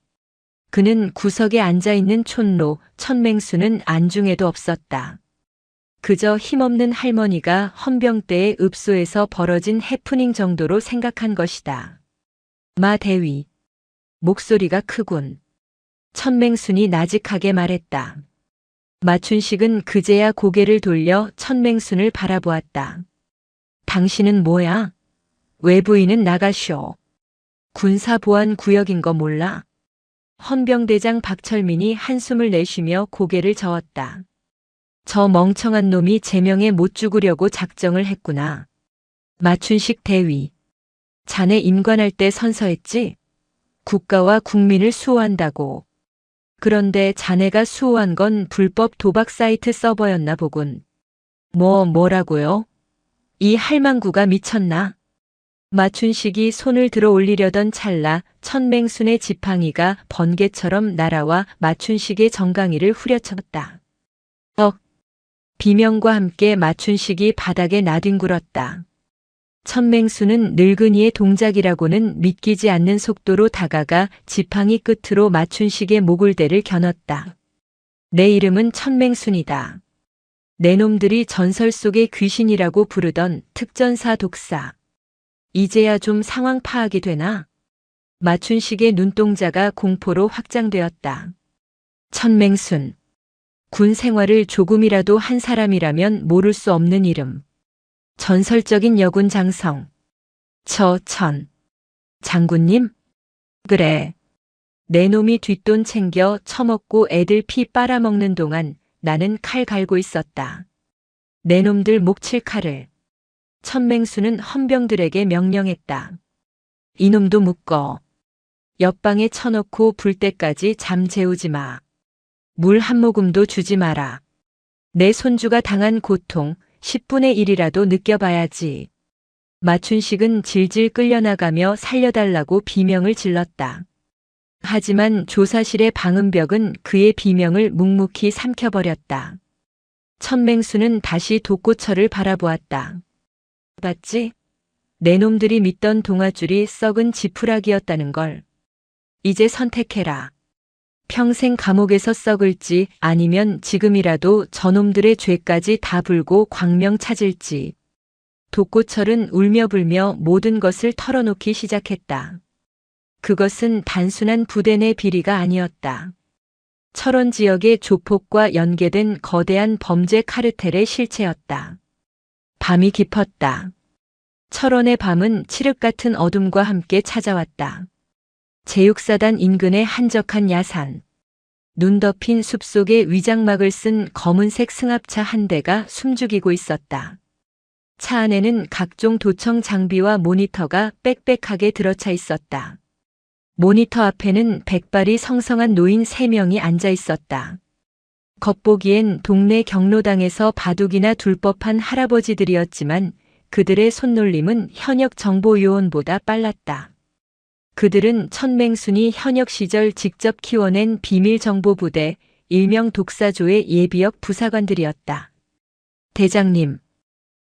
그는 구석에 앉아있는 촌로 천맹수는 안중에도 없었다. 그저 힘없는 할머니가 헌병 때의 읍소에서 벌어진 해프닝 정도로 생각한 것이다. 마 대위. 목소리가 크군. 천맹순이 나직하게 말했다. 마춘식은 그제야 고개를 돌려 천맹순을 바라보았다. 당신은 뭐야? 외부인은 나가쇼. 군사보안구역인 거 몰라? 헌병대장 박철민이 한숨을 내쉬며 고개를 저었다. 저 멍청한 놈이 제명에 못 죽으려고 작정을 했구나. 마춘식 대위. 자네 임관할 때 선서했지? 국가와 국민을 수호한다고. 그런데 자네가 수호한 건 불법 도박 사이트 서버였나 보군. 뭐라고요? 이 할망구가 미쳤나? 마춘식이 손을 들어 올리려던 찰나 천맹순의 지팡이가 번개처럼 날아와 마춘식의 정강이를 후려쳤다. 비명과 함께 마춘식이 바닥에 나뒹굴었다. 천맹수는 늙은이의 동작이라고는 믿기지 않는 속도로 다가가 지팡이 끝으로 마춘식의 목을대를 겨눴다. 내 이름은 천맹순이다. 내 놈들이 전설 속의 귀신이라고 부르던 특전사 독사. 이제야 좀 상황 파악이 되나? 마춘식의 눈동자가 공포로 확장되었다. 천맹순. 군 생활을 조금이라도 한 사람이라면 모를 수 없는 이름. 전설적인 여군 장성. 장군님? 그래. 내 놈이 뒷돈 챙겨 처먹고 애들 피 빨아먹는 동안 나는 칼 갈고 있었다. 내 놈들 목 칠 칼을. 천맹수는 헌병들에게 명령했다. 이놈도 묶어. 옆방에 쳐놓고 불 때까지 잠 재우지 마. 물 한 모금도 주지 마라. 내 손주가 당한 고통 10분의 1이라도 느껴봐야지. 마춘식은 질질 끌려나가며 살려달라고 비명을 질렀다. 하지만 조사실의 방음벽은 그의 비명을 묵묵히 삼켜버렸다. 천맹수는 다시 독고철을 바라보았다. 봤지? 내 놈들이 믿던 동아줄이 썩은 지푸라기였다는 걸. 이제 선택해라. 평생 감옥에서 썩을지 아니면 지금이라도 저놈들의 죄까지 다 불고 광명 찾을지. 독고철은 울며 불며 모든 것을 털어놓기 시작했다. 그것은 단순한 부대 내 비리가 아니었다. 철원 지역의 조폭과 연계된 거대한 범죄 카르텔의 실체였다. 밤이 깊었다. 철원의 밤은 칠흑 같은 어둠과 함께 찾아왔다. 제육사단 인근의 한적한 야산. 눈 덮인 숲속에 위장막을 쓴 검은색 승합차 한 대가 숨죽이고 있었다. 차 안에는 각종 도청 장비와 모니터가 빽빽하게 들어차 있었다. 모니터 앞에는 백발이 성성한 노인 3명이 앉아 있었다. 겉보기엔 동네 경로당에서 바둑이나 둘 법한 할아버지들이었지만 그들의 손놀림은 현역 정보요원보다 빨랐다. 그들은 천맹순이 현역 시절 직접 키워낸 비밀정보부대 일명 독사조의 예비역 부사관들이었다. 대장님,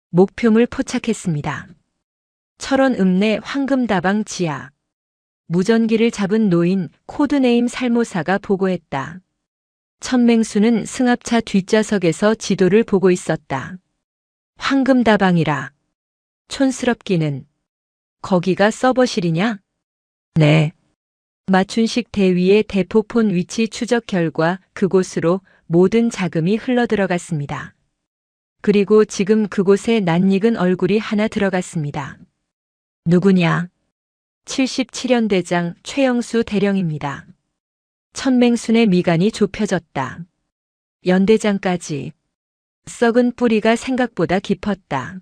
목표물 포착했습니다. 철원 읍내 황금다방 지하. 무전기를 잡은 노인 코드네임 살모사가 보고했다. 천맹수는 승합차 뒷좌석에서 지도를 보고 있었다. 황금다방이라. 촌스럽기는. 거기가 서버실이냐? 네. 마춘식 대위의 대포폰 위치 추적 결과 그곳으로 모든 자금이 흘러들어갔습니다. 그리고 지금 그곳에 낯익은 얼굴이 하나 들어갔습니다. 누구냐? 77연대장 최영수 대령입니다. 천맹순의 미간이 좁혀졌다. 연대장까지. 썩은 뿌리가 생각보다 깊었다.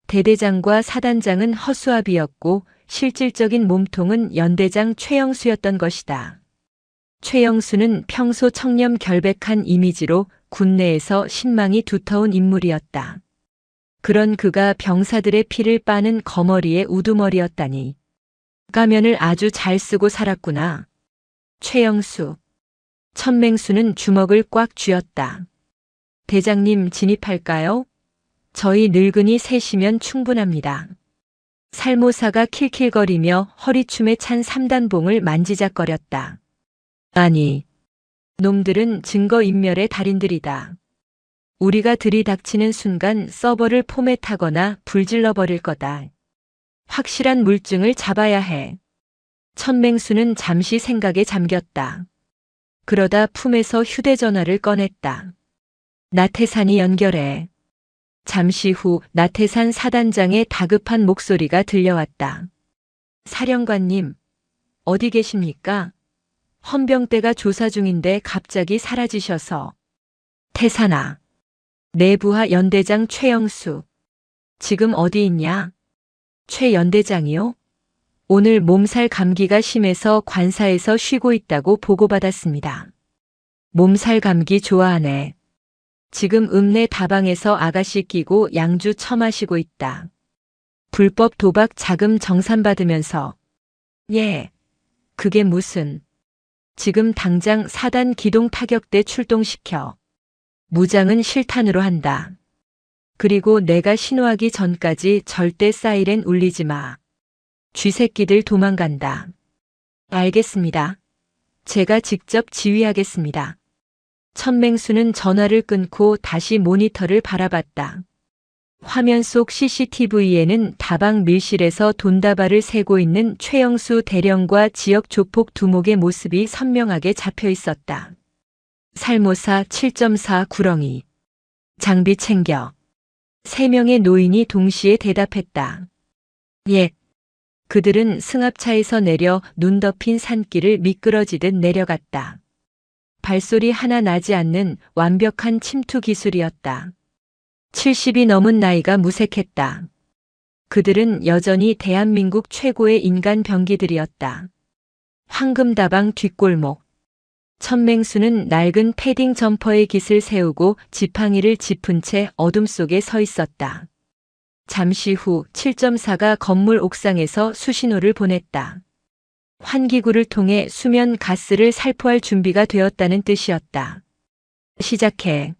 대대장과 사단장은 허수아비였고 실질적인 몸통은 연대장 최영수였던 것이다. 최영수는 평소 청렴 결백한 이미지로 군내에서 신망이 두터운 인물이었다. 그런 그가 병사들의 피를 빠는 거머리의 우두머리였다니. 가면을 아주 잘 쓰고 살았구나. 최영수. 천맹수는 주먹을 꽉 쥐었다. 대장님 진입할까요? 저희 늙은이 셋이면 충분합니다. 살모사가 킬킬거리며 허리춤에 찬 3단봉을 만지작거렸다. 아니, 놈들은 증거인멸의 달인들이다. 우리가 들이닥치는 순간 서버를 포맷하거나 불질러버릴 거다. 확실한 물증을 잡아야 해. 천맹수는 잠시 생각에 잠겼다. 그러다 품에서 휴대전화를 꺼냈다. 나태산이 연결해. 잠시 후 나태산 사단장의 다급한 목소리가 들려왔다. 사령관님, 어디 계십니까? 헌병대가 조사 중인데 갑자기 사라지셔서. 태산아. 내부하 연대장 최영수. 지금 어디 있냐? 최 연대장이요? 오늘 몸살 감기가 심해서 관사에서 쉬고 있다고 보고받았습니다. 몸살 감기 좋아하네. 지금 읍내 다방에서 아가씨 끼고 양주 처마시고 있다. 불법 도박 자금 정산받으면서. 예, 그게 무슨. 지금 당장 4단 기동 타격대 출동시켜. 무장은 실탄으로 한다. 그리고 내가 신호하기 전까지 절대 사이렌 울리지 마. 쥐새끼들 도망간다. 알겠습니다. 제가 직접 지휘하겠습니다. 천맹수는 전화를 끊고 다시 모니터를 바라봤다. 화면 속 CCTV에는 다방 밀실에서 돈다발을 세고 있는 최영수 대령과 지역 조폭 두목의 모습이 선명하게 잡혀 있었다. 살모사 7.4 구렁이. 장비 챙겨. 3명의 노인이 동시에 대답했다. 예. 그들은 승합차에서 내려 눈 덮인 산길을 미끄러지듯 내려갔다. 발소리 하나 나지 않는 완벽한 침투 기술이었다. 70이 넘은 나이가 무색했다. 그들은 여전히 대한민국 최고의 인간 병기들이었다. 황금다방 뒷골목. 천맹수는 낡은 패딩 점퍼에 깃을 세우고 지팡이를 짚은 채 어둠 속에 서 있었다. 잠시 후 7.4가 건물 옥상에서 수신호를 보냈다. 환기구를 통해 수면 가스를 살포할 준비가 되었다는 뜻이었다. 시작해.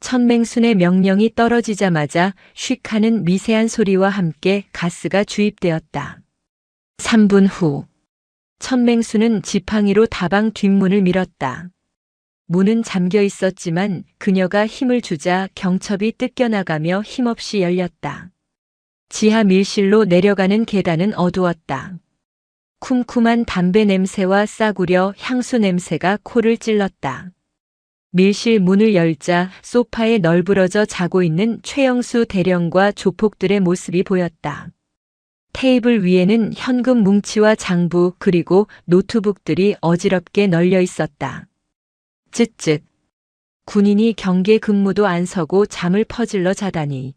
천맹순의 명령이 떨어지자마자 슉 하는 미세한 소리와 함께 가스가 주입되었다. 3분 후. 천맹수는 지팡이로 다방 뒷문을 밀었다. 문은 잠겨 있었지만 그녀가 힘을 주자 경첩이 뜯겨나가며 힘없이 열렸다. 지하 밀실로 내려가는 계단은 어두웠다. 쿰쿰한 담배 냄새와 싸구려 향수 냄새가 코를 찔렀다. 밀실 문을 열자 소파에 널브러져 자고 있는 최영수 대령과 조폭들의 모습이 보였다. 테이블 위에는 현금 뭉치와 장부 그리고 노트북들이 어지럽게 널려 있었다. 쯧쯧. 군인이 경계 근무도 안 서고 잠을 퍼질러 자다니.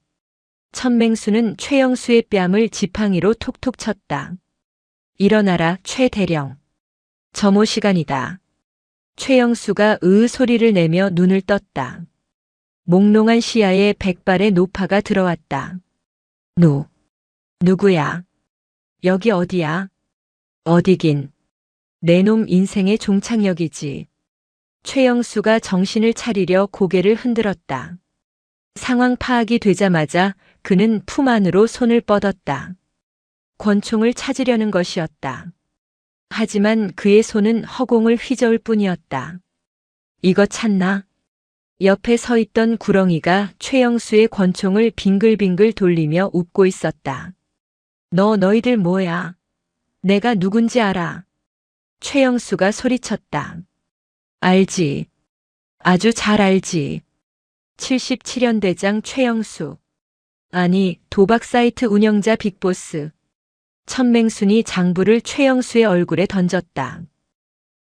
천맹수는 최영수의 뺨을 지팡이로 톡톡 쳤다. 일어나라, 최 대령. 점호 시간이다. 최영수가 으 소리를 내며 눈을 떴다. 몽롱한 시야에 백발의 노파가 들어왔다. 누구야? 여기 어디야? 어디긴. 내 놈 인생의 종착역이지. 최영수가 정신을 차리려 고개를 흔들었다. 상황 파악이 되자마자 그는 품 안으로 손을 뻗었다. 권총을 찾으려는 것이었다. 하지만 그의 손은 허공을 휘저을 뿐이었다. 이거 찾나? 옆에 서 있던 구렁이가 최영수의 권총을 빙글빙글 돌리며 웃고 있었다. 너희들 뭐야? 내가 누군지 알아. 최영수가 소리쳤다. 알지. 아주 잘 알지. 77연대장 최영수. 아니, 도박 사이트 운영자 빅보스. 천맹순이 장부를 최영수의 얼굴에 던졌다.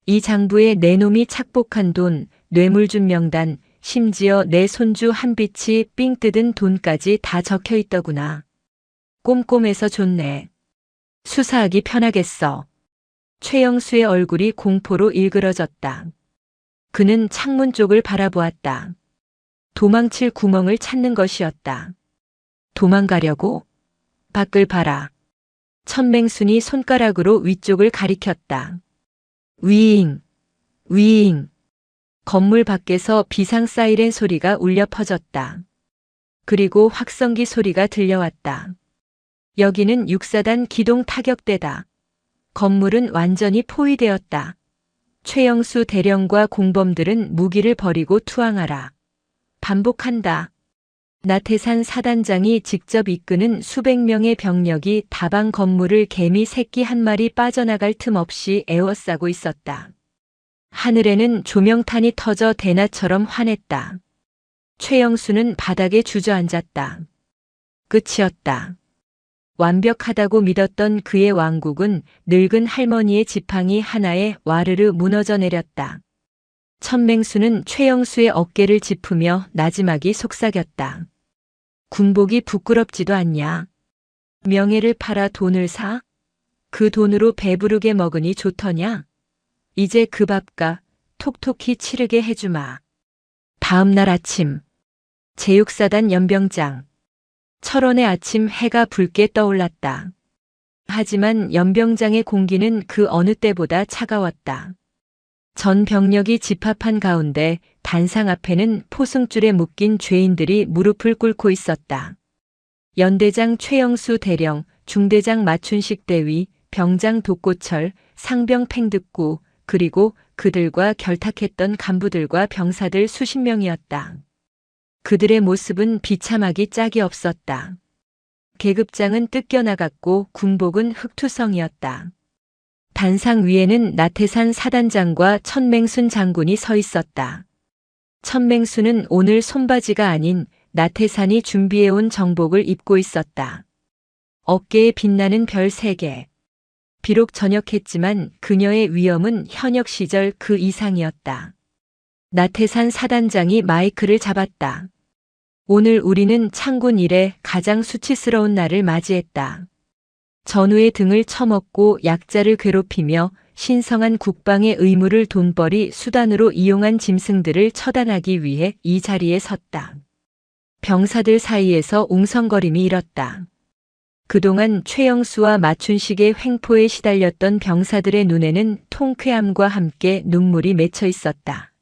이 장부에 내 놈이 착복한 돈, 뇌물준 명단, 심지어 내 손주 한빛이 삥 뜯은 돈까지 다 적혀 있더구나. 꼼꼼해서 좋네. 수사하기 편하겠어. 최영수의 얼굴이 공포로 일그러졌다. 그는 창문 쪽을 바라보았다. 도망칠 구멍을 찾는 것이었다. 도망가려고? 밖을 봐라. 천맹순이 손가락으로 위쪽을 가리켰다. 위잉, 위잉. 건물 밖에서 비상 사이렌 소리가 울려 퍼졌다. 그리고 확성기 소리가 들려왔다. 여기는 6사단 기동 타격대다. 건물은 완전히 포위되었다. 최영수 대령과 공범들은 무기를 버리고 투항하라. 반복한다. 나태산 사단장이 직접 이끄는 수백 명의 병력이 다방 건물을 개미 새끼 한 마리 빠져나갈 틈 없이 에워싸고 있었다. 하늘에는 조명탄이 터져 대낮처럼 환했다. 최영수는 바닥에 주저앉았다. 끝이었다. 완벽하다고 믿었던 그의 왕국은 늙은 할머니의 지팡이 하나에 와르르 무너져 내렸다. 천맹수는 최영수의 어깨를 짚으며 나지막이 속삭였다. 군복이 부끄럽지도 않냐? 명예를 팔아 돈을 사? 그 돈으로 배부르게 먹으니 좋더냐? 이제 그 밥값 톡톡히 치르게 해주마. 다음 날 아침. 제6사단 연병장. 철원의 아침 해가 붉게 떠올랐다. 하지만 연병장의 공기는 그 어느 때보다 차가웠다. 전 병력이 집합한 가운데 단상 앞에는 포승줄에 묶인 죄인들이 무릎을 꿇고 있었다. 연대장 최영수 대령, 중대장 마춘식 대위, 병장 독고철, 상병 팽득구, 그리고 그들과 결탁했던 간부들과 병사들 수십 명이었다. 그들의 모습은 비참하기 짝이 없었다. 계급장은 뜯겨나갔고 군복은 흑투성이었다. 단상 위에는 나태산 사단장과 천맹순 장군이 서 있었다. 천맹순은 오늘 손바지가 아닌 나태산이 준비해온 정복을 입고 있었다. 어깨에 빛나는 별 3개. 비록 전역했지만 그녀의 위엄은 현역 시절 그 이상이었다. 나태산 사단장이 마이크를 잡았다. 오늘 우리는 창군 이래 가장 수치스러운 날을 맞이했다. 전우의 등을 쳐먹고 약자를 괴롭히며 신성한 국방의 의무를 돈벌이 수단으로 이용한 짐승들을 처단하기 위해 이 자리에 섰다. 병사들 사이에서 웅성거림이 일었다. 그동안 최영수와 마춘식의 횡포에 시달렸던 병사들의 눈에는 통쾌함과 함께 눈물이 맺혀 있었다.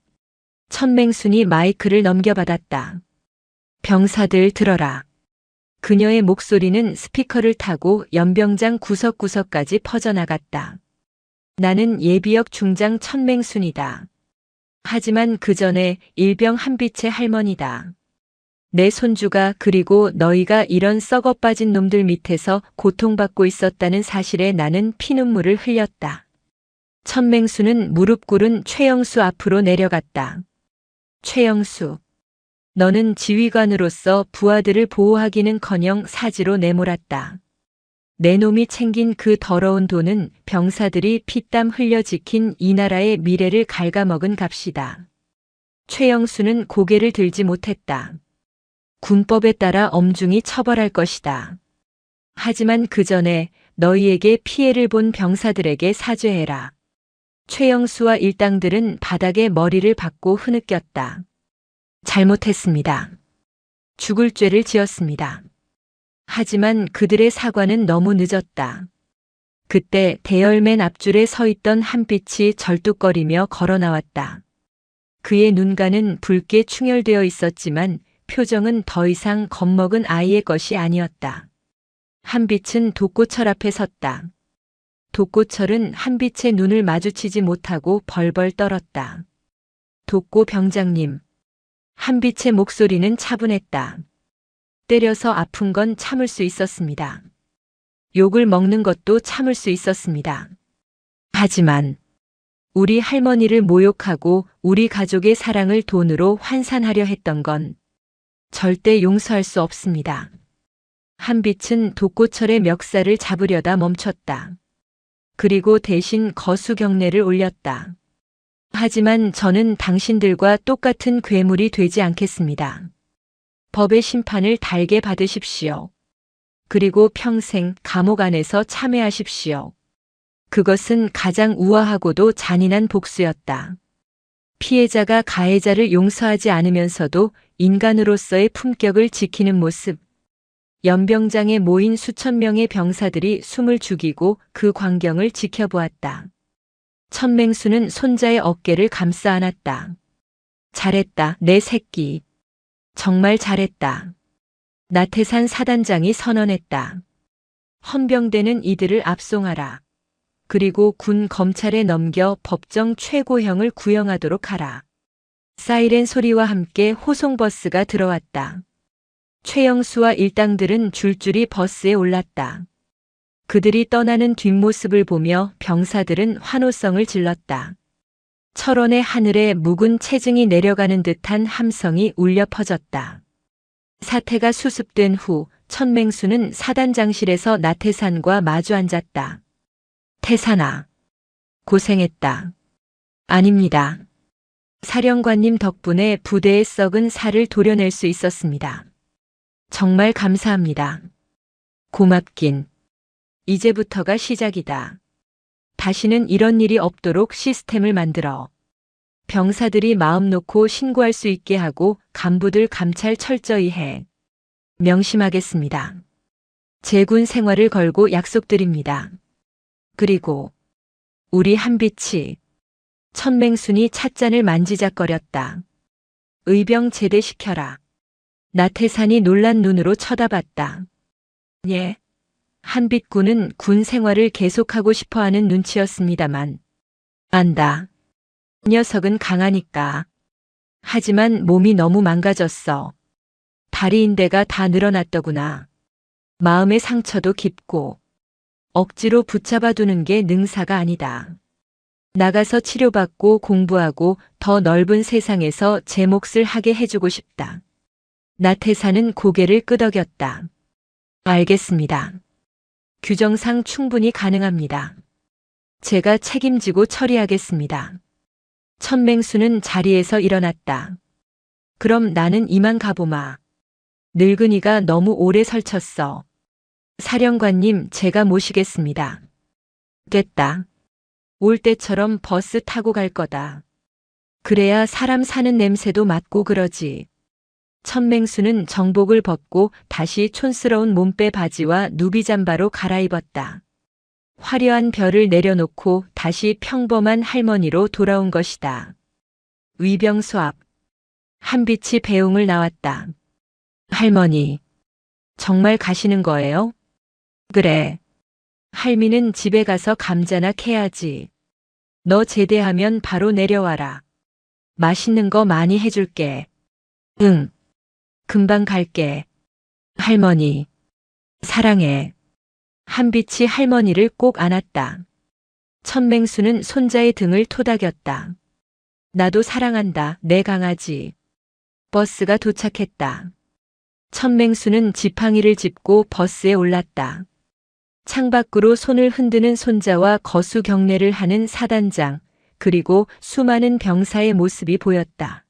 천맹순이 마이크를 넘겨받았다. 병사들 들어라. 그녀의 목소리는 스피커를 타고 연병장 구석구석까지 퍼져나갔다. 나는 예비역 중장 천맹순이다. 하지만 그 전에 일병 한빛의 할머니다. 내 손주가 그리고 너희가 이런 썩어 빠진 놈들 밑에서 고통받고 있었다는 사실에 나는 피눈물을 흘렸다. 천맹수는 무릎 꿇은 최영수 앞으로 내려갔다. 최영수, 너는 지휘관으로서 부하들을 보호하기는커녕 사지로 내몰았다. 내 놈이 챙긴 그 더러운 돈은 병사들이 피땀 흘려 지킨 이 나라의 미래를 갉아먹은 값이다. 최영수는 고개를 들지 못했다. 군법에 따라 엄중히 처벌할 것이다. 하지만 그 전에 너희에게 피해를 본 병사들에게 사죄해라. 최영수와 일당들은 바닥에 머리를 박고 흐느꼈다. 잘못했습니다. 죽을 죄를 지었습니다. 하지만 그들의 사과는 너무 늦었다. 그때 대열맨 앞줄에 서 있던 한빛이 절뚝거리며 걸어 나왔다. 그의 눈가는 붉게 충혈되어 있었지만 표정은 더 이상 겁먹은 아이의 것이 아니었다. 한빛은 독고철 앞에 섰다. 독고철은 한빛의 눈을 마주치지 못하고 벌벌 떨었다. 독고 병장님. 한빛의 목소리는 차분했다. 때려서 아픈 건 참을 수 있었습니다. 욕을 먹는 것도 참을 수 있었습니다. 하지만 우리 할머니를 모욕하고 우리 가족의 사랑을 돈으로 환산하려 했던 건 절대 용서할 수 없습니다. 한빛은 독고철의 멱살을 잡으려다 멈췄다. 그리고 대신 거수경례를 올렸다. 하지만 저는 당신들과 똑같은 괴물이 되지 않겠습니다. 법의 심판을 달게 받으십시오. 그리고 평생 감옥 안에서 참회하십시오. 그것은 가장 우아하고도 잔인한 복수였다. 피해자가 가해자를 용서하지 않으면서도 인간으로서의 품격을 지키는 모습. 연병장에 모인 수천 명의 병사들이 숨을 죽이고 그 광경을 지켜보았다. 천맹수는 손자의 어깨를 감싸 안았다. 잘했다, 내 새끼. 정말 잘했다. 나태산 사단장이 선언했다. 헌병대는 이들을 압송하라. 그리고 군 검찰에 넘겨 법정 최고형을 구형하도록 하라. 사이렌 소리와 함께 호송버스가 들어왔다. 최영수와 일당들은 줄줄이 버스에 올랐다. 그들이 떠나는 뒷모습을 보며 병사들은 환호성을 질렀다. 철원의 하늘에 묵은 체증이 내려가는 듯한 함성이 울려 퍼졌다. 사태가 수습된 후 천맹수는 사단장실에서 나태산과 마주 앉았다. 태산아, 고생했다. 아닙니다. 사령관님 덕분에 부대의 썩은 살을 도려낼 수 있었습니다. 정말 감사합니다. 고맙긴. 이제부터가 시작이다. 다시는 이런 일이 없도록 시스템을 만들어. 병사들이 마음 놓고 신고할 수 있게 하고 간부들 감찰 철저히 해. 명심하겠습니다. 제 군 생활을 걸고 약속드립니다. 그리고 우리 한빛이 천맹순이 찻잔을 만지작거렸다. 의병 제대시켜라. 나태산이 놀란 눈으로 쳐다봤다. 예. 한빛군은 군 생활을 계속하고 싶어하는 눈치였습니다만. 안다. 녀석은 강하니까. 하지만 몸이 너무 망가졌어. 다리 인대가 다 늘어났더구나. 마음의 상처도 깊고. 억지로 붙잡아두는 게 능사가 아니다. 나가서 치료받고 공부하고 더 넓은 세상에서 제 몫을 하게 해주고 싶다. 나태사는 고개를 끄덕였다. 알겠습니다. 규정상 충분히 가능합니다. 제가 책임지고 처리하겠습니다. 천맹수는 자리에서 일어났다. 그럼 나는 이만 가보마. 늙은이가 너무 오래 설쳤어. 사령관님, 제가 모시겠습니다. 됐다. 올 때처럼 버스 타고 갈 거다. 그래야 사람 사는 냄새도 맡고 그러지. 천맹수는 정복을 벗고 다시 촌스러운 몸빼 바지와 누비 잠바로 갈아입었다. 화려한 별을 내려놓고 다시 평범한 할머니로 돌아온 것이다. 위병수 앞. 한빛이 배웅을 나왔다. 할머니, 정말 가시는 거예요? 그래. 할미는 집에 가서 감자나 캐야지. 너 제대하면 바로 내려와라. 맛있는 거 많이 해줄게. 응. 금방 갈게. 할머니. 사랑해. 한빛이 할머니를 꼭 안았다. 천맹수는 손자의 등을 토닥였다. 나도 사랑한다, 내 강아지. 버스가 도착했다. 천맹수는 지팡이를 짚고 버스에 올랐다. 창밖으로 손을 흔드는 손자와 거수 경례를 하는 사단장, 그리고 수많은 병사의 모습이 보였다.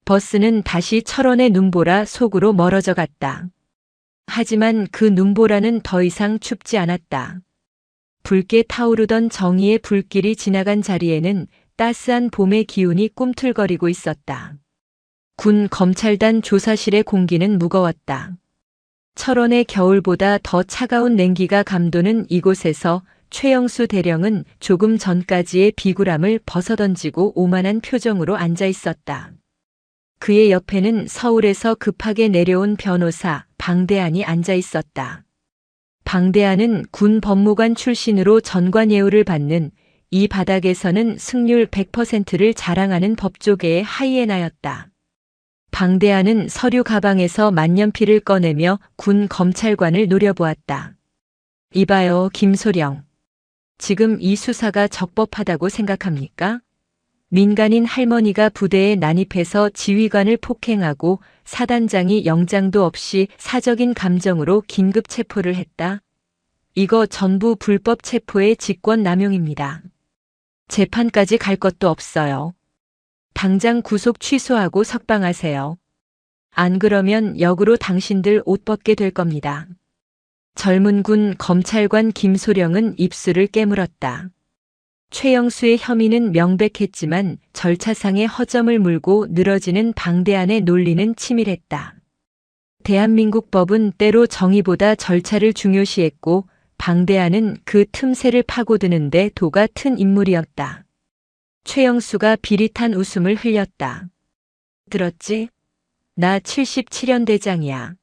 버스는 다시 철원의 눈보라 속으로 멀어져 갔다. 하지만 그 눈보라는 더 이상 춥지 않았다. 붉게 타오르던 정의의 불길이 지나간 자리에는 따스한 봄의 기운이 꿈틀거리고 있었다. 군 검찰단 조사실의 공기는 무거웠다. 철원의 겨울보다 더 차가운 냉기가 감도는 이곳에서 최영수 대령은 조금 전까지의 비굴함을 벗어던지고 오만한 표정으로 앉아 있었다. 그의 옆에는 서울에서 급하게 내려온 변호사 방대안이 앉아 있었다. 방대안은 군 법무관 출신으로 전관 예우를 받는 이 바닥에서는 승률 100%를 자랑하는 법조계의 하이에나였다. 방대안은 서류 가방에서 만년필을 꺼내며 군 검찰관을 노려보았다. 이봐요, 김소령. 지금 이 수사가 적법하다고 생각합니까? 민간인 할머니가 부대에 난입해서 지휘관을 폭행하고 사단장이 영장도 없이 사적인 감정으로 긴급 체포를 했다. 이거 전부 불법 체포의 직권남용입니다. 재판까지 갈 것도 없어요. 당장 구속 취소하고 석방하세요. 안 그러면 역으로 당신들 옷 벗게 될 겁니다. 젊은 군 검찰관 김소령은 입술을 깨물었다. 최영수의 혐의는 명백했지만 절차상의 허점을 물고 늘어지는 방대안의 논리는 치밀했다. 대한민국 법은 때로 정의보다 절차를 중요시했고 방대안은 그 틈새를 파고드는데 도가 튼 인물이었다. 최영수가 비릿한 웃음을 흘렸다. 들었지? 나 77연 대장이야.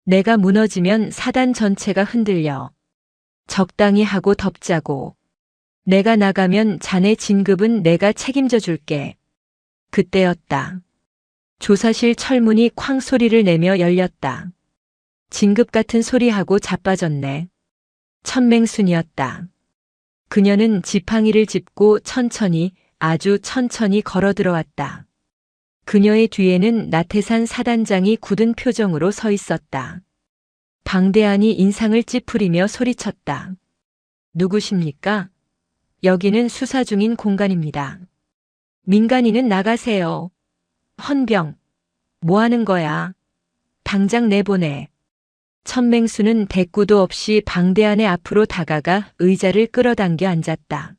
내가 무너지면 사단 전체가 흔들려. 적당히 하고 덮자고. 내가 나가면 자네 진급은 내가 책임져 줄게. 그때였다. 조사실 철문이 쾅 소리를 내며 열렸다. 진급 같은 소리하고 자빠졌네. 천맹순이었다. 그녀는 지팡이를 짚고 천천히, 아주 천천히 걸어 들어왔다. 그녀의 뒤에는 나태산 사단장이 굳은 표정으로 서 있었다. 방대안이 인상을 찌푸리며 소리쳤다. 누구십니까? 여기는 수사 중인 공간입니다. 민간인은 나가세요. 헌병. 뭐 하는 거야? 당장 내보내. 천맹수는 대꾸도 없이 방대안의 앞으로 다가가 의자를 끌어당겨 앉았다.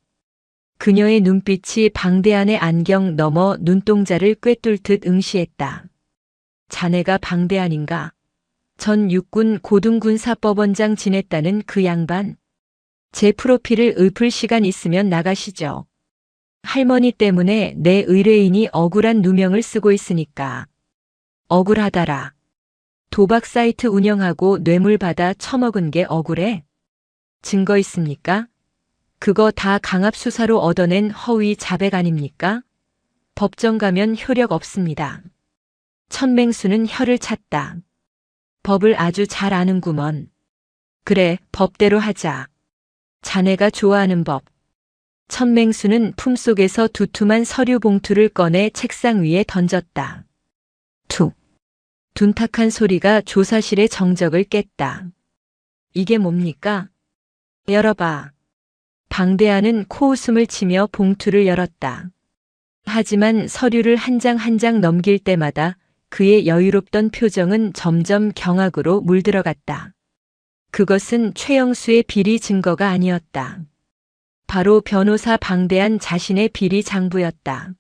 그녀의 눈빛이 방대안의 안경 너머 눈동자를 꿰뚫듯 응시했다. 자네가 방대안인가? 전 육군 고등군사법원장 지냈다는 그 양반. 제 프로필을 읊을 시간 있으면 나가시죠. 할머니 때문에 내 의뢰인이 억울한 누명을 쓰고 있으니까. 억울하다라. 도박 사이트 운영하고 뇌물 받아 처먹은 게 억울해? 증거 있습니까? 그거 다 강압수사로 얻어낸 허위 자백 아닙니까? 법정 가면 효력 없습니다. 천맹수는 혀를 찼다. 법을 아주 잘 아는구먼. 그래, 법대로 하자. 자네가 좋아하는 법. 천맹수는 품속에서 두툼한 서류 봉투를 꺼내 책상 위에 던졌다. 툭. 둔탁한 소리가 조사실의 정적을 깼다. 이게 뭡니까? 열어봐. 방대하는 코웃음을 치며 봉투를 열었다. 하지만 서류를 한 장 한 장 넘길 때마다 그의 여유롭던 표정은 점점 경악으로 물들어갔다. 그것은 최영수의 비리 증거가 아니었다. 바로 변호사 방대한 자신의 비리 장부였다.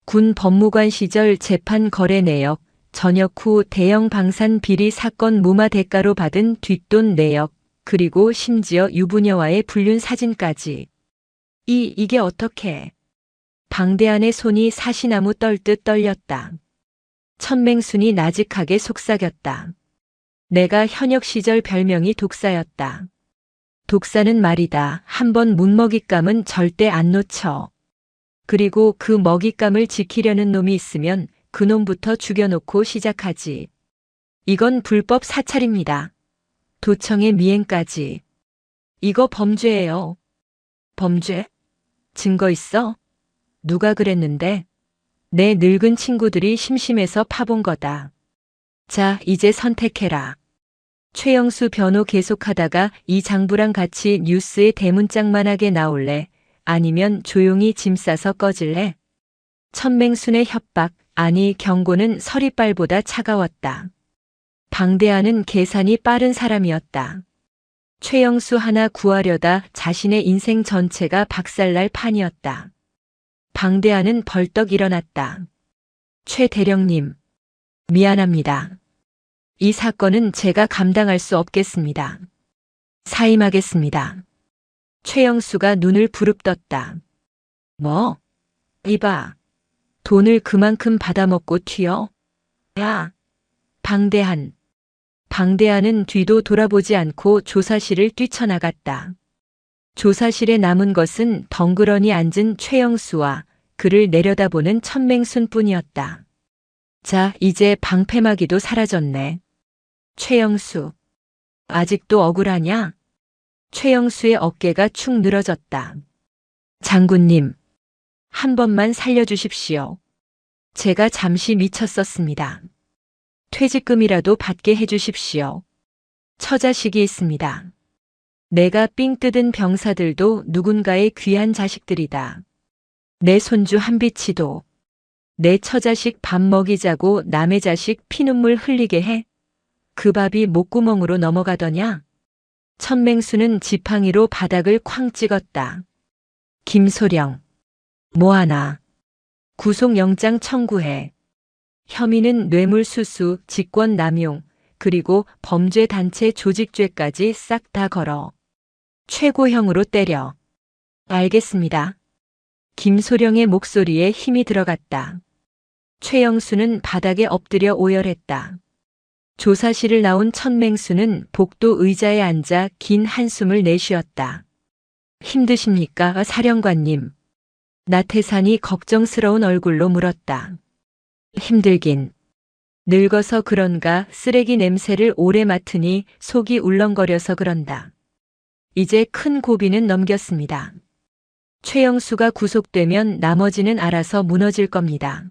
군 법무관 시절 재판 거래 내역, 전역 후 대형 방산 비리 사건 무마 대가로 받은 뒷돈 내역, 그리고 심지어 유부녀와의 불륜 사진까지. 이게 어떻게? 방대한의 손이 사시나무 떨듯 떨렸다. 천맹순이 나직하게 속삭였다. 내가 현역 시절 별명이 독사였다. 독사는 말이다. 한번 문먹잇감은 절대 안 놓쳐. 그리고 그 먹잇감을 지키려는 놈이 있으면 그놈부터 죽여놓고 시작하지. 이건 불법 사찰입니다. 도청의 미행까지. 이거 범죄예요. 범죄? 증거 있어? 누가 그랬는데? 내 늙은 친구들이 심심해서 파본 거다. 자, 이제 선택해라. 최영수 변호 계속하다가 이 장부랑 같이 뉴스에 대문짝만하게 나올래? 아니면 조용히 짐 싸서 꺼질래? 천맹순의 협박, 아니 경고는 서리빨보다 차가웠다. 방대하는 계산이 빠른 사람이었다. 최영수 하나 구하려다 자신의 인생 전체가 박살날 판이었다. 방대하는 벌떡 일어났다. 최 대령님, 미안합니다. 이 사건은 제가 감당할 수 없겠습니다. 사임하겠습니다. 최영수가 눈을 부릅떴다. 뭐? 이봐. 돈을 그만큼 받아먹고 튀어? 야! 방대한은 뒤도 돌아보지 않고 조사실을 뛰쳐나갔다. 조사실에 남은 것은 덩그러니 앉은 최영수와 그를 내려다보는 천맹순뿐이었다. 자, 이제 방패막이도 사라졌네. 최영수. 아직도 억울하냐? 최영수의 어깨가 축 늘어졌다. 장군님. 한 번만 살려주십시오. 제가 잠시 미쳤었습니다. 퇴직금이라도 받게 해주십시오. 처자식이 있습니다. 내가 삥 뜯은 병사들도 누군가의 귀한 자식들이다. 내 손주 한비치도. 내 처자식 밥 먹이자고 남의 자식 피눈물 흘리게 해? 그 밥이 목구멍으로 넘어가더냐? 천맹수는 지팡이로 바닥을 쾅 찍었다. 김소령. 뭐하나? 구속영장 청구해. 혐의는 뇌물수수, 직권남용, 그리고 범죄단체 조직죄까지 싹 다 걸어. 최고형으로 때려. 알겠습니다. 김소령의 목소리에 힘이 들어갔다. 최영수는 바닥에 엎드려 오열했다. 조사실을 나온 천맹수는 복도 의자에 앉아 긴 한숨을 내쉬었다. 힘드십니까, 사령관님? 나태산이 걱정스러운 얼굴로 물었다. 힘들긴. 늙어서 그런가 쓰레기 냄새를 오래 맡으니 속이 울렁거려서 그런다. 이제 큰 고비는 넘겼습니다. 최영수가 구속되면 나머지는 알아서 무너질 겁니다.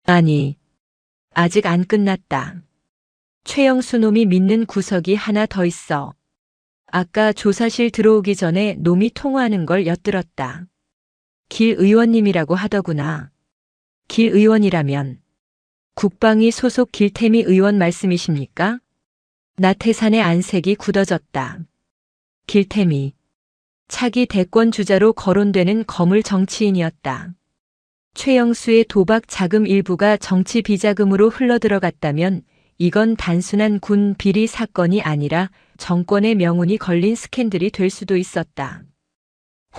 아니, 아직 안 끝났다. 최영수 놈이 믿는 구석이 하나 더 있어. 아까 조사실 들어오기 전에 놈이 통화하는 걸 엿들었다. 길 의원님이라고 하더구나. 길 의원이라면 국방위 소속 길태미 의원 말씀이십니까? 나태산의 안색이 굳어졌다. 길태미. 차기 대권 주자로 거론되는 거물 정치인이었다. 최영수의 도박 자금 일부가 정치 비자금으로 흘러들어갔다면 이건 단순한 군 비리 사건이 아니라 정권의 명운이 걸린 스캔들이 될 수도 있었다.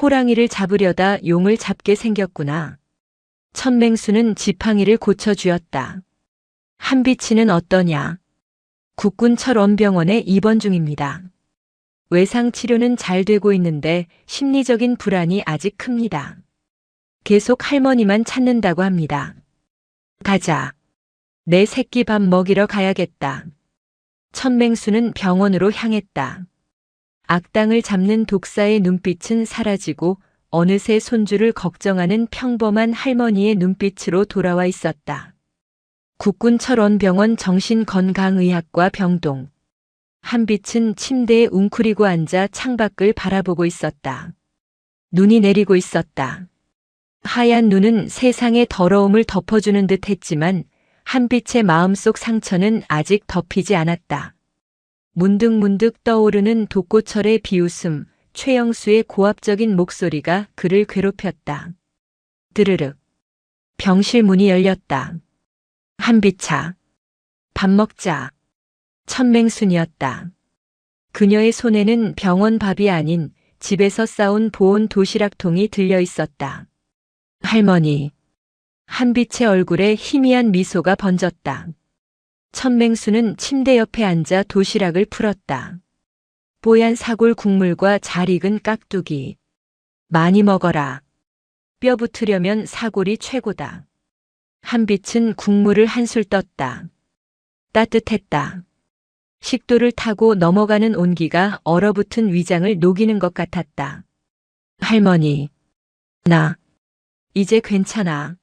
호랑이를 잡으려다 용을 잡게 생겼구나. 천맹수는 지팡이를 고쳐주었다. 한비치는 어떠냐? 국군 철원병원에 입원 중입니다. 외상 치료는 잘 되고 있는데 심리적인 불안이 아직 큽니다. 계속 할머니만 찾는다고 합니다. 가자. 내 새끼 밥 먹이러 가야겠다. 천맹수는 병원으로 향했다. 악당을 잡는 독사의 눈빛은 사라지고 어느새 손주를 걱정하는 평범한 할머니의 눈빛으로 돌아와 있었다. 국군 철원병원 정신건강의학과 병동. 한빛은 침대에 웅크리고 앉아 창밖을 바라보고 있었다. 눈이 내리고 있었다. 하얀 눈은 세상의 더러움을 덮어주는 듯 했지만 한빛의 마음속 상처는 아직 덮이지 않았다. 문득문득 떠오르는 독고철의 비웃음, 최영수의 고압적인 목소리가 그를 괴롭혔다. 드르륵. 병실 문이 열렸다. 한빛아. 밥 먹자. 천맹순이었다. 그녀의 손에는 병원 밥이 아닌 집에서 싸온 보온 도시락통이 들려 있었다. 할머니. 한빛의 얼굴에 희미한 미소가 번졌다. 천맹수는 침대 옆에 앉아 도시락을 풀었다. 뽀얀 사골 국물과 잘 익은 깍두기. 많이 먹어라. 뼈 붙으려면 사골이 최고다. 한빛은 국물을 한술 떴다. 따뜻했다. 식도를 타고 넘어가는 온기가 얼어붙은 위장을 녹이는 것 같았다. 할머니. 나. 이제 괜찮아.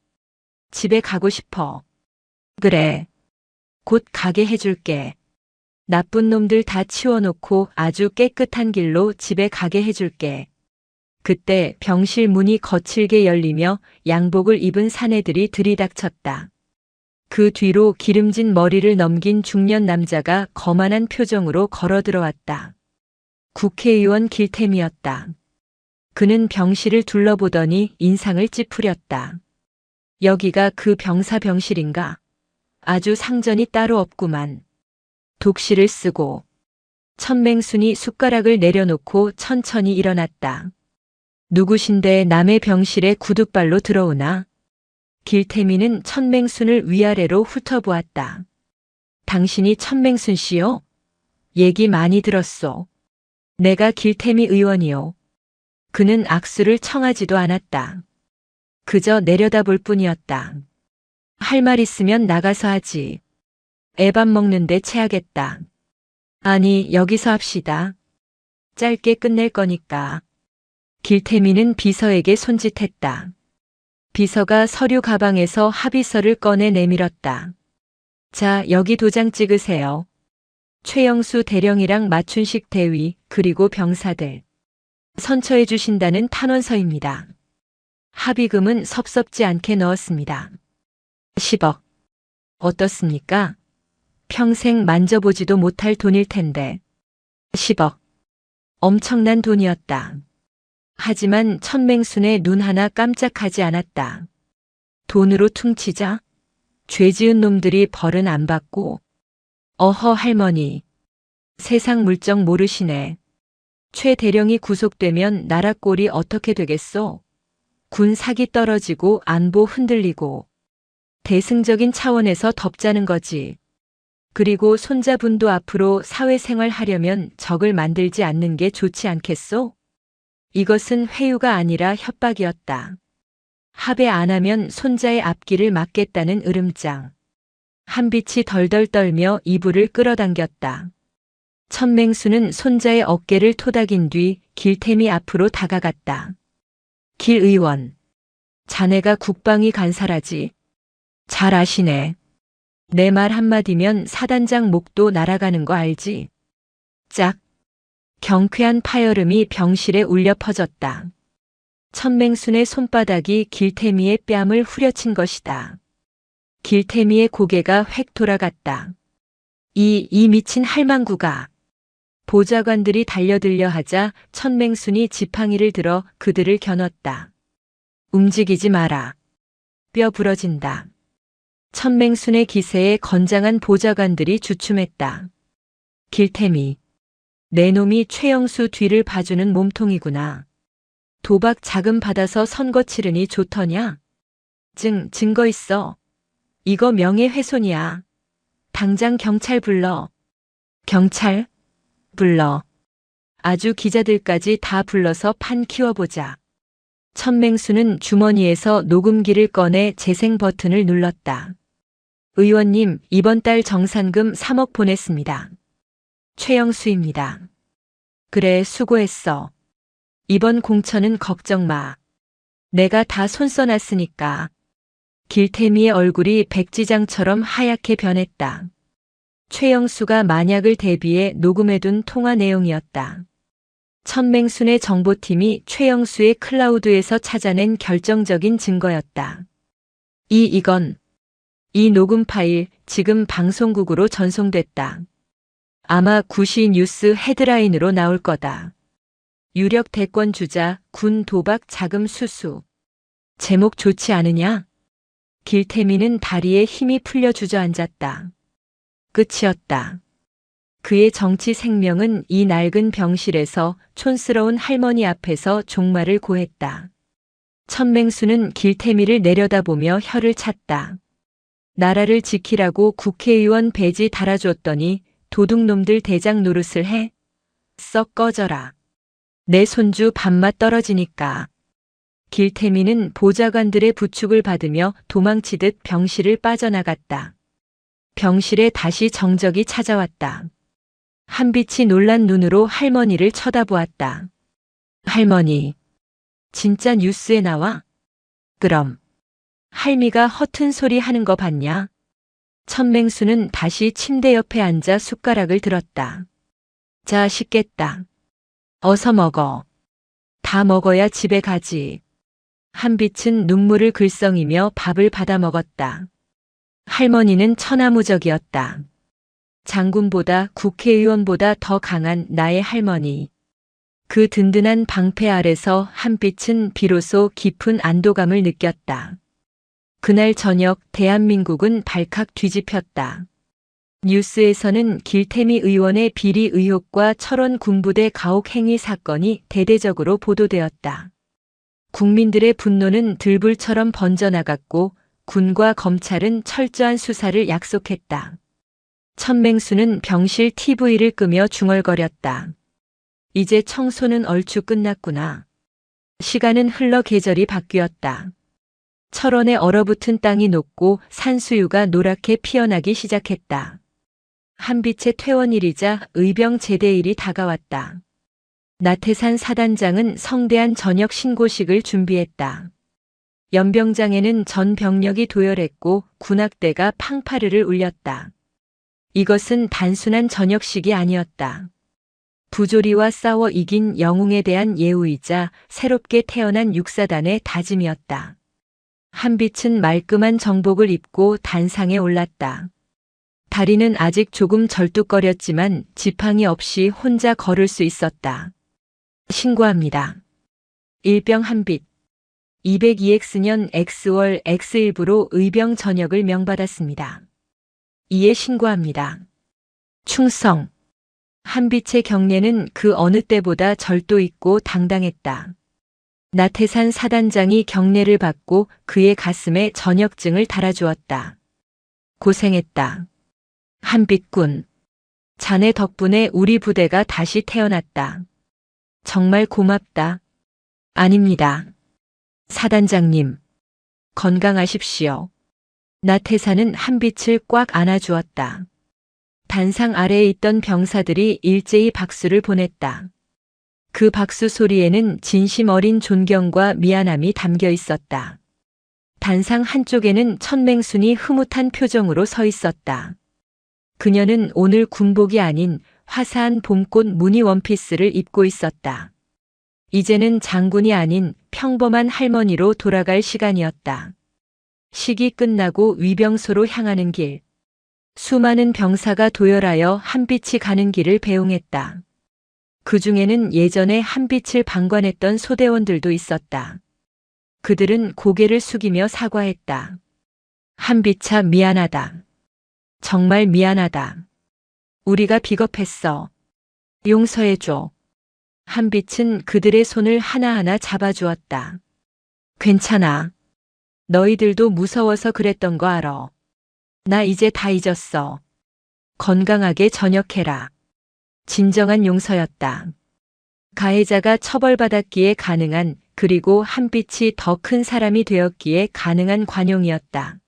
집에 가고 싶어. 그래. 곧 가게 해줄게. 나쁜 놈들 다 치워놓고 아주 깨끗한 길로 집에 가게 해줄게. 그때 병실 문이 거칠게 열리며 양복을 입은 사내들이 들이닥쳤다. 그 뒤로 기름진 머리를 넘긴 중년 남자가 거만한 표정으로 걸어 들어왔다. 국회의원 길템이었다. 그는 병실을 둘러보더니 인상을 찌푸렸다. 여기가 그 병사 병실인가? 아주 상전이 따로 없구만. 독시를 쓰고. 천맹순이 숟가락을 내려놓고 천천히 일어났다. 누구신데 남의 병실에 구둣발로 들어오나? 길태미는 천맹순을 위아래로 훑어보았다. 당신이 천맹순 씨요? 얘기 많이 들었소. 내가 길태미 의원이요. 그는 악수를 청하지도 않았다. 그저 내려다볼 뿐이었다. 할 말 있으면 나가서 하지. 애밥 먹는데 체하겠다. 아니, 여기서 합시다. 짧게 끝낼 거니까. 길태미는 비서에게 손짓했다. 비서가 서류 가방에서 합의서를 꺼내 내밀었다. 자, 여기 도장 찍으세요. 최영수 대령이랑 마춘식 대위, 그리고 병사들. 선처해 주신다는 탄원서입니다. 합의금은 섭섭지 않게 넣었습니다. 10억. 어떻습니까? 평생 만져보지도 못할 돈일 텐데. 10억. 엄청난 돈이었다. 하지만 천맹순의 눈 하나 깜짝하지 않았다. 돈으로 퉁치자? 죄 지은 놈들이 벌은 안 받고. 어허 할머니. 세상 물정 모르시네. 최 대령이 구속되면 나라 꼴이 어떻게 되겠소? 군 사기 떨어지고 안보 흔들리고. 대승적인 차원에서 덮자는 거지. 그리고 손자분도 앞으로 사회생활 하려면 적을 만들지 않는 게 좋지 않겠소? 이것은 회유가 아니라 협박이었다. 합의 안 하면 손자의 앞길을 막겠다는 으름장. 한빛이 덜덜 떨며 이불을 끌어당겼다. 천맹수는 손자의 어깨를 토닥인 뒤 길태미 앞으로 다가갔다. 길 의원. 자네가 국방위 간사라지. 잘 아시네. 내 말 한마디면 사단장 목도 날아가는 거 알지? 짝. 경쾌한 파열음이 병실에 울려 퍼졌다. 천맹순의 손바닥이 길태미의 뺨을 후려친 것이다. 길태미의 고개가 획 돌아갔다. 이 미친 할망구가. 보좌관들이 달려들려 하자 천맹순이 지팡이를 들어 그들을 겨눴다. 움직이지 마라. 뼈 부러진다. 천맹순의 기세에 건장한 보좌관들이 주춤했다. 길태미. 내 놈이 최영수 뒤를 봐주는 몸통이구나. 도박 자금 받아서 선거 치르니 좋더냐? 증거 있어. 이거 명예훼손이야. 당장 경찰 불러. 경찰? 불러. 아주 기자들까지 다 불러서 판 키워보자. 천맹수는 주머니에서 녹음기를 꺼내 재생 버튼을 눌렀다. 의원님, 이번 달 정산금 3억 보냈습니다. 최영수입니다. 그래, 수고했어. 이번 공천은 걱정 마. 내가 다 손 써놨으니까. 길태미의 얼굴이 백지장처럼 하얗게 변했다. 최영수가 만약을 대비해 녹음해둔 통화 내용이었다. 천맹순의 정보팀이 최영수의 클라우드에서 찾아낸 결정적인 증거였다. 이 녹음 파일 지금 방송국으로 전송됐다. 아마 구시 뉴스 헤드라인으로 나올 거다. 유력 대권 주자 군 도박 자금 수수. 제목 좋지 않으냐? 길태미는 다리에 힘이 풀려 주저앉았다. 끝이었다. 그의 정치 생명은 이 낡은 병실에서 촌스러운 할머니 앞에서 종말을 고했다. 천맹수는 길태미를 내려다보며 혀를 찼다. 나라를 지키라고 국회의원 배지 달아줬더니 도둑놈들 대장 노릇을 해? 썩 꺼져라. 내 손주 밥맛 떨어지니까. 길태미는 보좌관들의 부축을 받으며 도망치듯 병실을 빠져나갔다. 병실에 다시 정적이 찾아왔다. 한빛이 놀란 눈으로 할머니를 쳐다보았다. 할머니, 진짜 뉴스에 나와? 그럼. 할미가 허튼 소리 하는 거 봤냐? 천맹수는 다시 침대 옆에 앉아 숟가락을 들었다. 자, 식겠다. 어서 먹어. 다 먹어야 집에 가지. 한빛은 눈물을 글썽이며 밥을 받아 먹었다. 할머니는 천하무적이었다. 장군보다 국회의원보다 더 강한 나의 할머니. 그 든든한 방패 아래서 한빛은 비로소 깊은 안도감을 느꼈다. 그날 저녁 대한민국은 발칵 뒤집혔다. 뉴스에서는 길태미 의원의 비리 의혹과 철원 군부대 가혹 행위 사건이 대대적으로 보도되었다. 국민들의 분노는 들불처럼 번져나갔고 군과 검찰은 철저한 수사를 약속했다. 천맹수는 병실 TV를 끄며 중얼거렸다. 이제 청소는 얼추 끝났구나. 시간은 흘러 계절이 바뀌었다. 철원에 얼어붙은 땅이 녹고 산수유가 노랗게 피어나기 시작했다. 한빛의 퇴원일이자 의병 제대일이 다가왔다. 나태산 사단장은 성대한 저녁 신고식을 준비했다. 연병장에는 전 병력이 도열했고 군악대가 팡파르를 울렸다. 이것은 단순한 저녁식이 아니었다. 부조리와 싸워 이긴 영웅에 대한 예우이자 새롭게 태어난 육사단의 다짐이었다. 한빛은 말끔한 정복을 입고 단상에 올랐다. 다리는 아직 조금 절뚝거렸지만 지팡이 없이 혼자 걸을 수 있었다. 신고합니다. 일병 한빛. 202X년 X월 X일부로 의병 전역을 명받았습니다. 이에 신고합니다. 충성. 한빛의 경례는 그 어느 때보다 절도 있고 당당했다. 나태산 사단장이 경례를 받고 그의 가슴에 전역증을 달아주었다. 고생했다. 한빛군. 자네 덕분에 우리 부대가 다시 태어났다. 정말 고맙다. 아닙니다. 사단장님. 건강하십시오. 나태산은 한빛을 꽉 안아주었다. 단상 아래에 있던 병사들이 일제히 박수를 보냈다. 그 박수 소리에는 진심 어린 존경과 미안함이 담겨 있었다. 단상 한쪽에는 천맹순이 흐뭇한 표정으로 서 있었다. 그녀는 오늘 군복이 아닌 화사한 봄꽃 무늬 원피스를 입고 있었다. 이제는 장군이 아닌 평범한 할머니로 돌아갈 시간이었다. 식이 끝나고 위병소로 향하는 길. 수많은 병사가 도열하여 한빛이 가는 길을 배웅했다. 그 중에는 예전에 한빛을 방관했던 소대원들도 있었다. 그들은 고개를 숙이며 사과했다. 한비차 미안하다. 정말 미안하다. 우리가 비겁했어. 용서해줘. 한빛은 그들의 손을 하나하나 잡아주었다. 괜찮아. 너희들도 무서워서 그랬던 거 알아. 나 이제 다 잊었어. 건강하게 전역해라. 진정한 용서였다. 가해자가 처벌받았기에 가능한, 그리고 한빛이 더 큰 사람이 되었기에 가능한 관용이었다.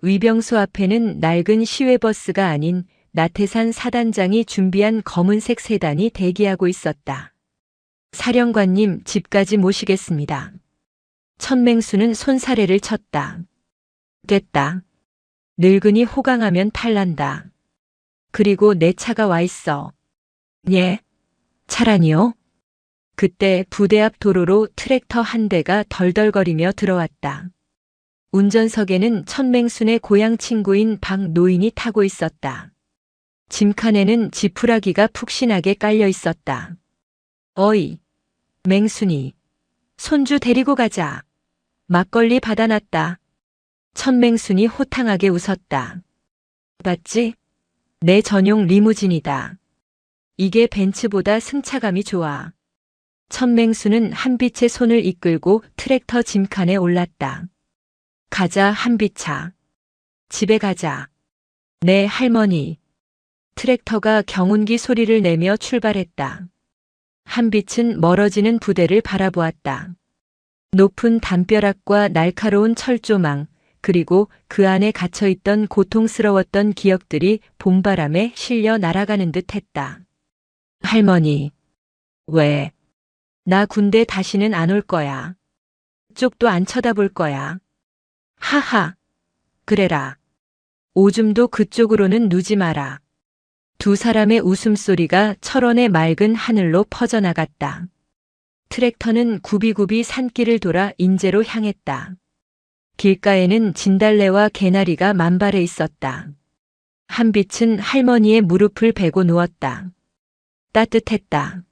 위병소 앞에는 낡은 시외버스가 아닌 나태산 사단장이 준비한 검은색 세단이 대기하고 있었다. 사령관님, 집까지 모시겠습니다. 천맹수는 손사래를 쳤다. 됐다. 늙은이 호강하면 탈난다. 그리고 내 차가 와 있어. 예? 차라니요? 그때 부대 앞 도로로 트랙터 한 대가 덜덜거리며 들어왔다. 운전석에는 천맹순의 고향 친구인 박노인이 타고 있었다. 짐칸에는 지푸라기가 푹신하게 깔려 있었다. 어이, 맹순이. 손주 데리고 가자. 막걸리 받아놨다. 천맹순이 호탕하게 웃었다. 봤지? 내 전용 리무진이다. 이게 벤츠보다 승차감이 좋아. 천맹수는 한빛의 손을 이끌고 트랙터 짐칸에 올랐다. 가자, 한빛아. 집에 가자. 네, 할머니. 트랙터가 경운기 소리를 내며 출발했다. 한빛은 멀어지는 부대를 바라보았다. 높은 담벼락과 날카로운 철조망, 그리고 그 안에 갇혀있던 고통스러웠던 기억들이 봄바람에 실려 날아가는 듯 했다. 할머니. 왜? 나 군대 다시는 안 올 거야. 쪽도 안 쳐다볼 거야. 하하. 그래라. 오줌도 그쪽으로는 누지 마라. 두 사람의 웃음소리가 철원의 맑은 하늘로 퍼져나갔다. 트랙터는 굽이굽이 산길을 돌아 인제로 향했다. 길가에는 진달래와 개나리가 만발해 있었다. 한빛은 할머니의 무릎을 베고 누웠다. 따뜻했다.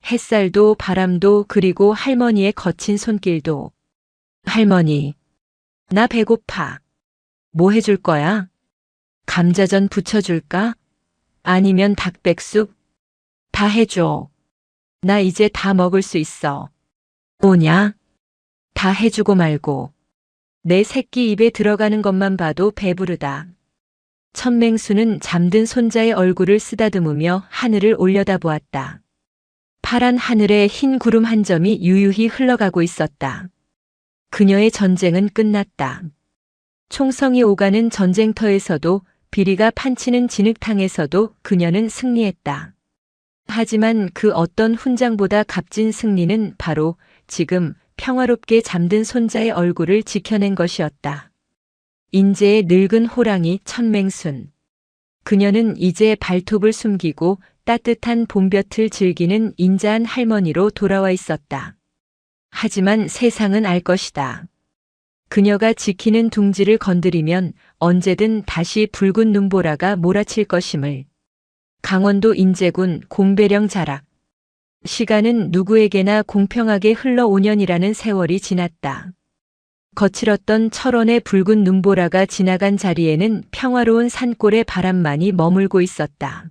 햇살도 바람도 그리고 할머니의 거친 손길도. 할머니, 나 배고파. 뭐 해줄 거야? 감자전 부쳐줄까? 아니면 닭백숙? 다 해줘. 나 이제 다 먹을 수 있어. 뭐냐? 다 해주고 말고. 내 새끼 입에 들어가는 것만 봐도 배부르다. 천맹수는 잠든 손자의 얼굴을 쓰다듬으며 하늘을 올려다보았다. 파란 하늘에 흰 구름 한 점이 유유히 흘러가고 있었다. 그녀의 전쟁은 끝났다. 총성이 오가는 전쟁터에서도 비리가 판치는 진흙탕에서도 그녀는 승리했다. 하지만 그 어떤 훈장보다 값진 승리는 바로 지금 평화롭게 잠든 손자의 얼굴을 지켜낸 것이었다. 인제의 늙은 호랑이 천맹순. 그녀는 이제 발톱을 숨기고 따뜻한 봄볕을 즐기는 인자한 할머니로 돌아와 있었다. 하지만 세상은 알 것이다. 그녀가 지키는 둥지를 건드리면 언제든 다시 붉은 눈보라가 몰아칠 것임을. 강원도 인제군 곰배령 자락. 시간은 누구에게나 공평하게 흘러 5년이라는 세월이 지났다. 거칠었던 철원의 붉은 눈보라가 지나간 자리에는 평화로운 산골의 바람만이 머물고 있었다.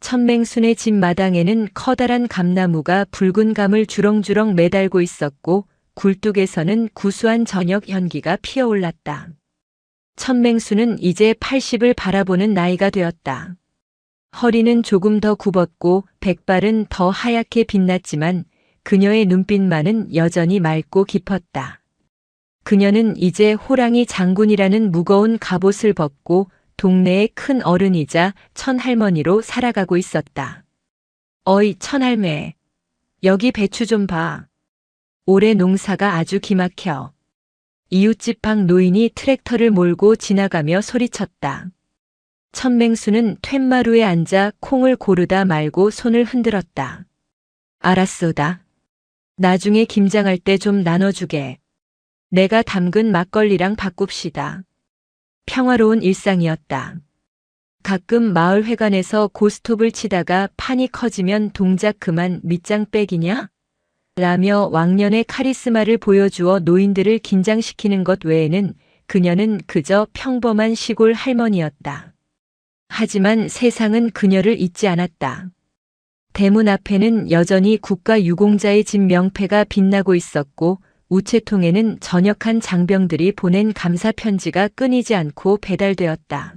천맹순의 집 마당에는 커다란 감나무가 붉은 감을 주렁주렁 매달고 있었고 굴뚝에서는 구수한 저녁 연기가 피어올랐다. 천맹순은 이제 80을 바라보는 나이가 되었다. 허리는 조금 더 굽었고 백발은 더 하얗게 빛났지만 그녀의 눈빛만은 여전히 맑고 깊었다. 그녀는 이제 호랑이 장군이라는 무거운 갑옷을 벗고 동네의 큰 어른이자 천할머니로 살아가고 있었다. 어이 천할매, 여기 배추 좀 봐. 올해 농사가 아주 기막혀. 이웃집 박 노인이 트랙터를 몰고 지나가며 소리쳤다. 천맹수는 툇마루에 앉아 콩을 고르다 말고 손을 흔들었다. 알았소다. 나중에 김장할 때 좀 나눠주게. 내가 담근 막걸리랑 바꿉시다. 평화로운 일상이었다. 가끔 마을 회관에서 고스톱을 치다가 판이 커지면 동작 그만 밑장 빼기냐? 라며 왕년의 카리스마를 보여주어 노인들을 긴장시키는 것 외에는 그녀는 그저 평범한 시골 할머니였다. 하지만 세상은 그녀를 잊지 않았다. 대문 앞에는 여전히 국가유공자의 집 명패가 빛나고 있었고 우체통에는 전역한 장병들이 보낸 감사 편지가 끊이지 않고 배달되었다.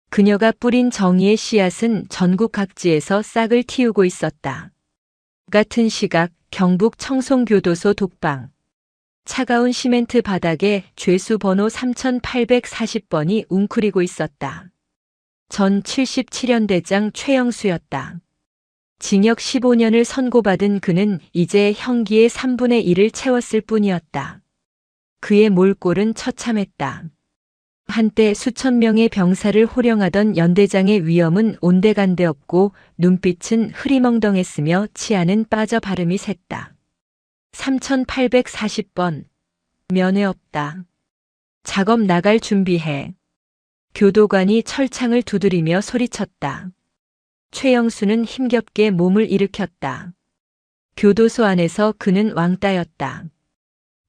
그녀가 뿌린 정의의 씨앗은 전국 각지에서 싹을 틔우고 있었다. 같은 시각 경북 청송교도소 독방. 차가운 시멘트 바닥에 죄수 번호 3840번이 웅크리고 있었다. 전 77연대장 최영수였다. 징역 15년을 선고받은 그는 이제 형기의 3분의 1을 채웠을 뿐이었다. 그의 몰골은 처참했다. 한때 수천 명의 병사를 호령하던 연대장의 위엄은 온데간데 없고 눈빛은 흐리멍덩했으며 치아는 빠져 발음이 샜다. 3840번. 면회 없다. 작업 나갈 준비해. 교도관이 철창을 두드리며 소리쳤다. 최영수는 힘겹게 몸을 일으켰다. 교도소 안에서 그는 왕따였다.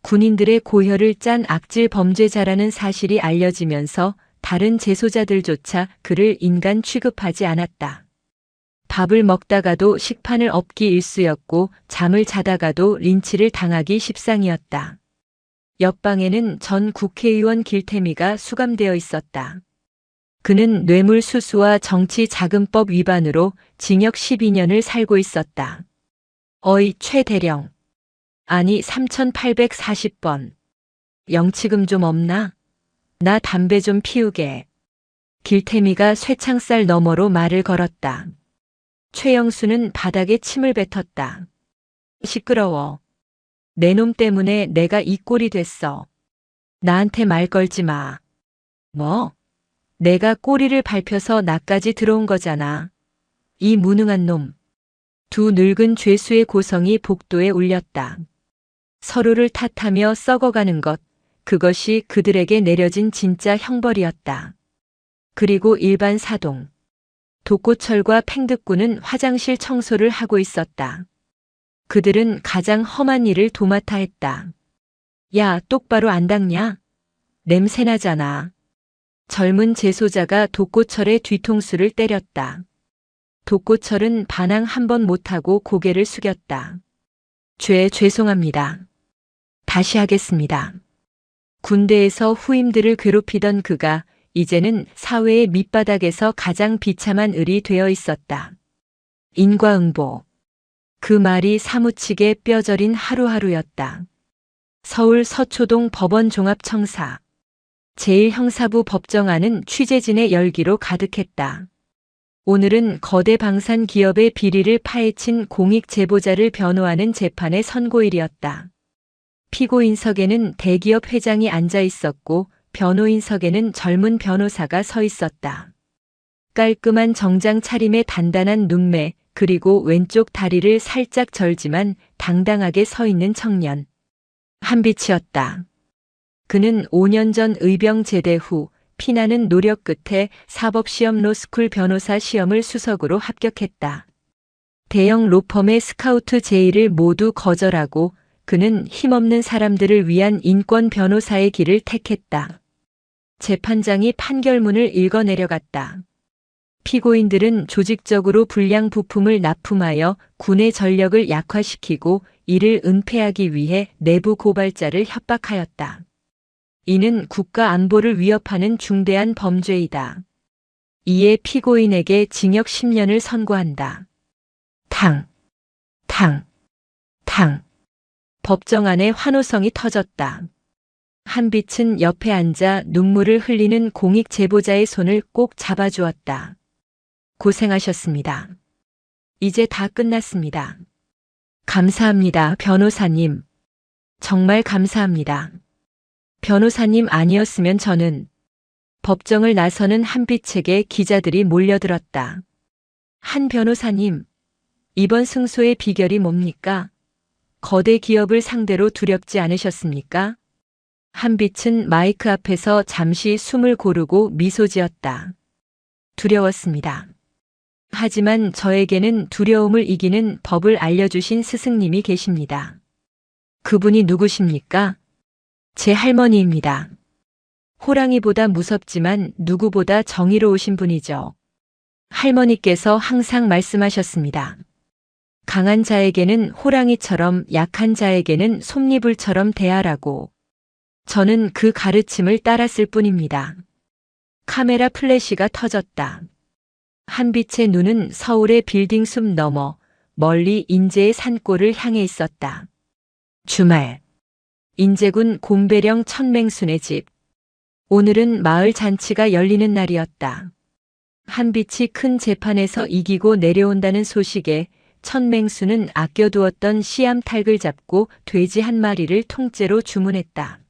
군인들의 고혈을 짠 악질 범죄자라는 사실이 알려지면서 다른 재소자들조차 그를 인간 취급하지 않았다. 밥을 먹다가도 식판을 엎기 일쑤였고 잠을 자다가도 린치를 당하기 십상이었다. 옆방에는 전 국회의원 길태미가 수감되어 있었다. 그는 뇌물수수와 정치자금법 위반으로 징역 12년을 살고 있었다. 어이 최 대령. 아니 3840번. 영치금 좀 없나? 나 담배 좀 피우게. 길태미가 쇠창살 너머로 말을 걸었다. 최영수는 바닥에 침을 뱉었다. 시끄러워. 내 놈 때문에 내가 이 꼴이 됐어. 나한테 말 걸지 마. 뭐? 내가 꼬리를 밟혀서 나까지 들어온 거잖아. 이 무능한 놈. 두 늙은 죄수의 고성이 복도에 울렸다. 서로를 탓하며 썩어가는 것, 그것이 그들에게 내려진 진짜 형벌이었다. 그리고 일반 사동. 독고철과 팽득군은 화장실 청소를 하고 있었다. 그들은 가장 험한 일을 도맡아 했다. 야, 똑바로 안 닦냐? 냄새나잖아. 젊은 재소자가 독고철의 뒤통수를 때렸다. 독고철은 반항 한 번 못하고 고개를 숙였다. 죄송합니다. 다시 하겠습니다. 군대에서 후임들을 괴롭히던 그가 이제는 사회의 밑바닥에서 가장 비참한 을이 되어 있었다. 인과응보. 그 말이 사무치게 뼈저린 하루하루였다. 서울 서초동 법원 종합청사. 제1형사부 법정안은 취재진의 열기로 가득했다. 오늘은 거대 방산 기업의 비리를 파헤친 공익 제보자를 변호하는 재판의 선고일이었다. 피고인석에는 대기업 회장이 앉아 있었고 변호인석에는 젊은 변호사가 서 있었다. 깔끔한 정장 차림의 단단한 눈매, 그리고 왼쪽 다리를 살짝 절지만 당당하게 서 있는 청년. 한빛이었다. 그는 5년 전 의병 제대 후 피나는 노력 끝에 사법시험 로스쿨 변호사 시험을 수석으로 합격했다. 대형 로펌의 스카우트 제의를 모두 거절하고 그는 힘없는 사람들을 위한 인권 변호사의 길을 택했다. 재판장이 판결문을 읽어 내려갔다. 피고인들은 조직적으로 불량 부품을 납품하여 군의 전력을 약화시키고 이를 은폐하기 위해 내부 고발자를 협박하였다. 이는 국가 안보를 위협하는 중대한 범죄이다. 이에 피고인에게 징역 10년을 선고한다. 탕. 법정 안에 환호성이 터졌다. 한빛은 옆에 앉아 눈물을 흘리는 공익 제보자의 손을 꼭 잡아주었다. 고생하셨습니다. 이제 다 끝났습니다. 감사합니다, 변호사님. 정말 감사합니다. 변호사님 아니었으면 저는... 법정을 나서는 한빛에게 기자들이 몰려들었다. 한 변호사님, 이번 승소의 비결이 뭡니까? 거대 기업을 상대로 두렵지 않으셨습니까? 한빛은 마이크 앞에서 잠시 숨을 고르고 미소 지었다. 두려웠습니다. 하지만 저에게는 두려움을 이기는 법을 알려주신 스승님이 계십니다. 그분이 누구십니까? 제 할머니입니다. 호랑이보다 무섭지만 누구보다 정의로우신 분이죠. 할머니께서 항상 말씀하셨습니다. 강한 자에게는 호랑이처럼 약한 자에게는 솜니불처럼 대하라고. 저는 그 가르침을 따랐을 뿐입니다. 카메라 플래시가 터졌다. 한빛의 눈은 서울의 빌딩 숲 너머 멀리 인제의 산골을 향해 있었다. 주말. 인제군 곰배령 천맹순의 집. 오늘은 마을 잔치가 열리는 날이었다. 한빛이 큰 재판에서 이기고 내려온다는 소식에 천맹수는 아껴두었던 씨암탉을 잡고 돼지 한 마리를 통째로 주문했다.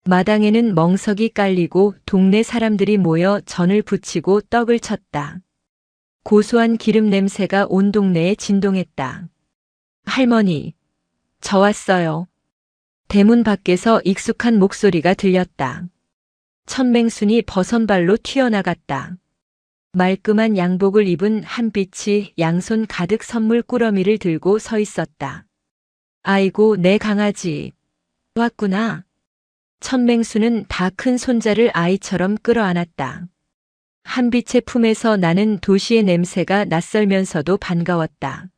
마당에는 멍석이 깔리고 동네 사람들이 모여 전을 부치고 떡을 쳤다. 고소한 기름 냄새가 온 동네에 진동했다. 할머니, 저 왔어요. 대문 밖에서 익숙한 목소리가 들렸다. 천맹순이 버선발로 튀어나갔다. 말끔한 양복을 입은 한빛이 양손 가득 선물 꾸러미를 들고 서 있었다. 아이고, 내 강아지. 왔구나. 천맹수는 다 큰 손자를 아이처럼 끌어안았다. 한빛의 품에서 나는 도시의 냄새가 낯설면서도 반가웠다.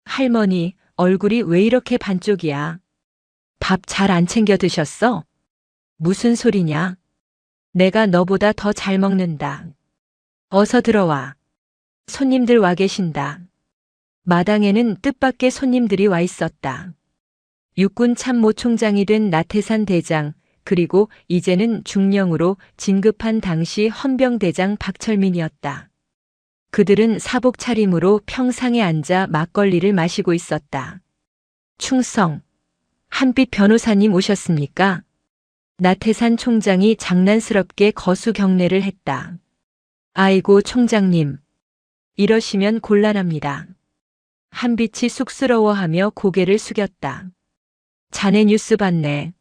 할머니, 얼굴이 왜 이렇게 반쪽이야? 밥 잘 안 챙겨 드셨어? 무슨 소리냐? 내가 너보다 더 잘 먹는다. 어서 들어와. 손님들 와 계신다. 마당에는 뜻밖의 손님들이 와 있었다. 육군 참모 총장이 된 나태산 대장, 그리고 이제는 중령으로 진급한 당시 헌병대장 박철민이었다. 그들은 사복 차림으로 평상에 앉아 막걸리를 마시고 있었다. 충성. 한빛 변호사님 오셨습니까? 나태산 총장이 장난스럽게 거수 경례를 했다. 아이고 총장님. 이러시면 곤란합니다. 한빛이 쑥스러워하며 고개를 숙였다. 자네 뉴스 봤네.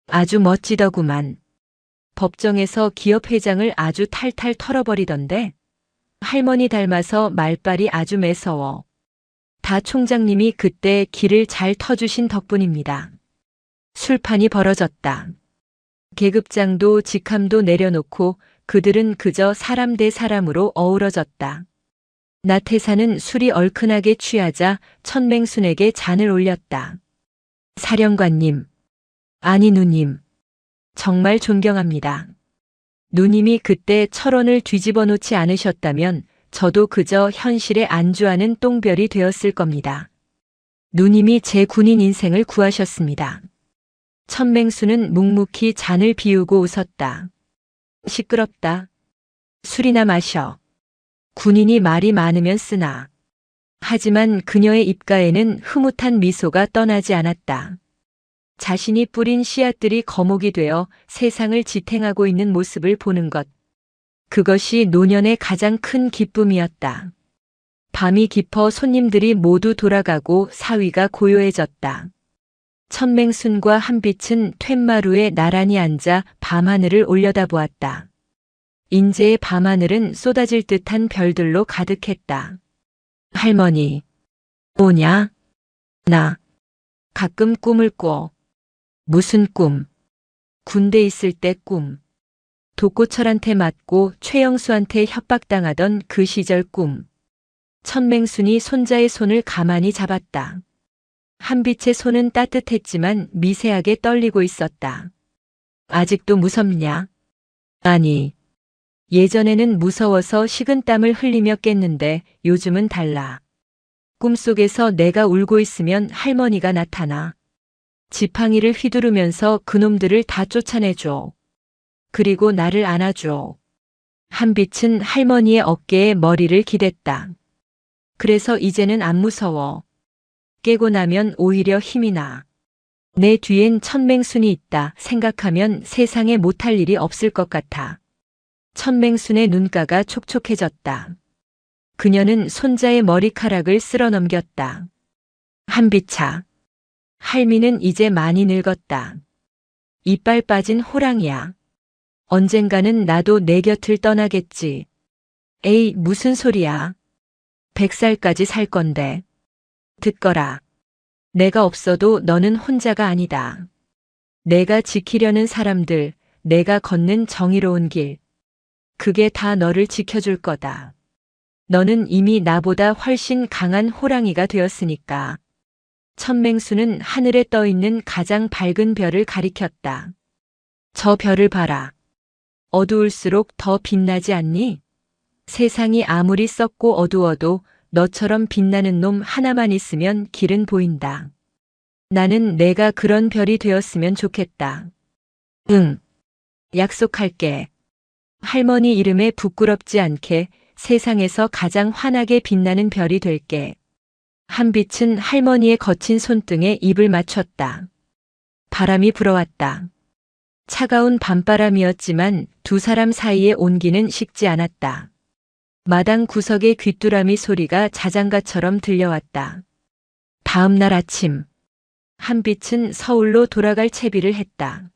아주 멋지더구만. 법정에서 기업 회장을 아주 탈탈 털어버리던데. 할머니 닮아서 말빨이 아주 매서워. 다 총장님이 그때 길을 잘 터주신 덕분입니다. 술판이 벌어졌다. 계급장도 직함도 내려놓고 그들은 그저 사람 대 사람으로 어우러졌다. 나태사는 술이 얼큰하게 취하자 천맹순에게 잔을 올렸다. 사령관님. 아니 누님. 정말 존경합니다. 누님이 그때 철원을 뒤집어 놓지 않으셨다면 저도 그저 현실에 안주하는 똥별이 되었을 겁니다. 누님이 제 군인 인생을 구하셨습니다. 천맹수는 묵묵히 잔을 비우고 웃었다. 시끄럽다. 술이나 마셔. 군인이 말이 많으면 쓰나. 하지만 그녀의 입가에는 흐뭇한 미소가 떠나지 않았다. 자신이 뿌린 씨앗들이 거목이 되어 세상을 지탱하고 있는 모습을 보는 것. 그것이 노년의 가장 큰 기쁨이었다. 밤이 깊어 손님들이 모두 돌아가고 사위가 고요해졌다. 천맹순과 한빛은 툇마루에 나란히 앉아 밤하늘을 올려다보았다. 인제의 밤하늘은 쏟아질 듯한 별들로 가득했다. 할머니. 뭐냐? 나. 가끔 꿈을 꿔. 무슨 꿈? 군대 있을 때 꿈. 독고철한테 맞고 최영수한테 협박당하던 그 시절 꿈. 천맹순이 손자의 손을 가만히 잡았다. 한빛의 손은 따뜻했지만 미세하게 떨리고 있었다. 아직도 무섭냐? 아니. 예전에는 무서워서 식은땀을 흘리며 깼는데 요즘은 달라. 꿈속에서 내가 울고 있으면 할머니가 나타나. 지팡이를 휘두르면서 그놈들을 다 쫓아내줘. 그리고 나를 안아줘. 한빛은 할머니의 어깨에 머리를 기댔다. 그래서 이제는 안 무서워. 깨고 나면 오히려 힘이 나. 내 뒤엔 천맹순이 있다 생각하면 세상에 못할 일이 없을 것 같아. 천맹순의 눈가가 촉촉해졌다. 그녀는 손자의 머리카락을 쓸어 넘겼다. 한빛아. 할미는 이제 많이 늙었다. 이빨 빠진 호랑이야. 언젠가는 나도 내 곁을 떠나겠지. 에이, 무슨 소리야. 100살까지 살 건데. 듣거라. 내가 없어도 너는 혼자가 아니다. 내가 지키려는 사람들, 내가 걷는 정의로운 길. 그게 다 너를 지켜줄 거다. 너는 이미 나보다 훨씬 강한 호랑이가 되었으니까. 천맹수는 하늘에 떠 있는 가장 밝은 별을 가리켰다. 저 별을 봐라. 어두울수록 더 빛나지 않니? 세상이 아무리 썩고 어두워도 너처럼 빛나는 놈 하나만 있으면 길은 보인다. 나는 내가 그런 별이 되었으면 좋겠다. 응. 약속할게. 할머니 이름에 부끄럽지 않게 세상에서 가장 환하게 빛나는 별이 될게. 한빛은 할머니의 거친 손등에 입을 맞췄다. 바람이 불어왔다. 차가운 밤바람이었지만 두 사람 사이의 온기는 식지 않았다. 마당 구석의 귀뚜라미 소리가 자장가처럼 들려왔다. 다음 날 아침, 한빛은 서울로 돌아갈 채비를 했다.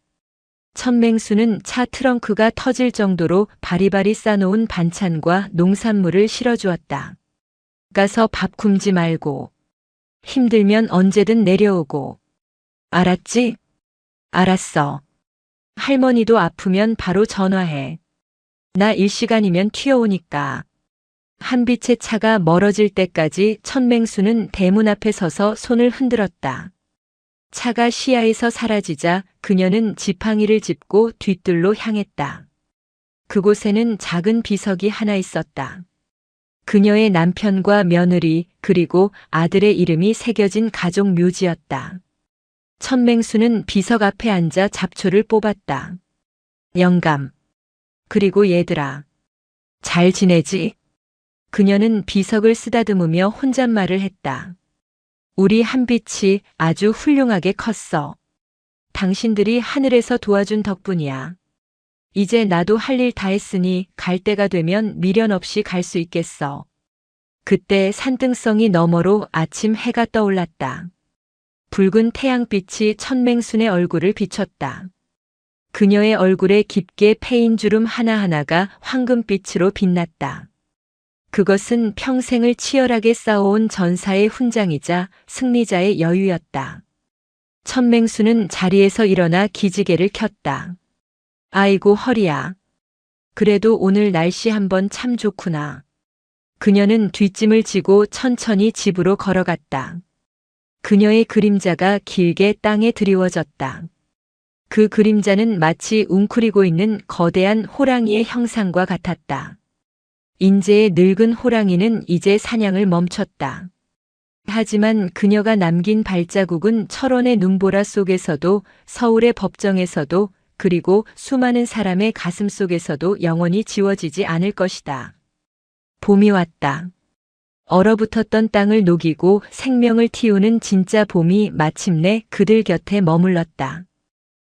천맹수는 차 트렁크가 터질 정도로 바리바리 싸놓은 반찬과 농산물을 실어주었다. 가서 밥 굶지 말고, 힘들면 언제든 내려오고. 알았지? 알았어. 할머니도 아프면 바로 전화해. 나 일시간이면 튀어오니까. 한빛의 차가 멀어질 때까지 천맹수는 대문 앞에 서서 손을 흔들었다. 차가 시야에서 사라지자 그녀는 지팡이를 짚고 뒤뜰로 향했다. 그곳에는 작은 비석이 하나 있었다. 그녀의 남편과 며느리 그리고 아들의 이름이 새겨진 가족 묘지였다. 천맹수는 비석 앞에 앉아 잡초를 뽑았다. 영감. 그리고 얘들아. 잘 지내지? 그녀는 비석을 쓰다듬으며 혼잣말을 했다. 우리 한빛이 아주 훌륭하게 컸어. 당신들이 하늘에서 도와준 덕분이야. 이제 나도 할 일 다 했으니 갈 때가 되면 미련 없이 갈 수 있겠어. 그때 산등성이 너머로 아침 해가 떠올랐다. 붉은 태양빛이 천맹순의 얼굴을 비췄다. 그녀의 얼굴에 깊게 패인 주름 하나하나가 황금빛으로 빛났다. 그것은 평생을 치열하게 싸워온 전사의 훈장이자 승리자의 여유였다. 천맹수는 자리에서 일어나 기지개를 켰다. 아이고 허리야. 그래도 오늘 날씨 한번 참 좋구나. 그녀는 뒷짐을 지고 천천히 집으로 걸어갔다. 그녀의 그림자가 길게 땅에 드리워졌다. 그 그림자는 마치 웅크리고 있는 거대한 호랑이의 형상과 같았다. 인제의 늙은 호랑이는 이제 사냥을 멈췄다. 하지만 그녀가 남긴 발자국은 철원의 눈보라 속에서도 서울의 법정에서도 그리고 수많은 사람의 가슴 속에서도 영원히 지워지지 않을 것이다. 봄이 왔다. 얼어붙었던 땅을 녹이고 생명을 틔우는 진짜 봄이 마침내 그들 곁에 머물렀다.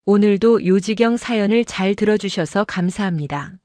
오늘도 요지경 사연을 잘 들어주셔서 감사합니다.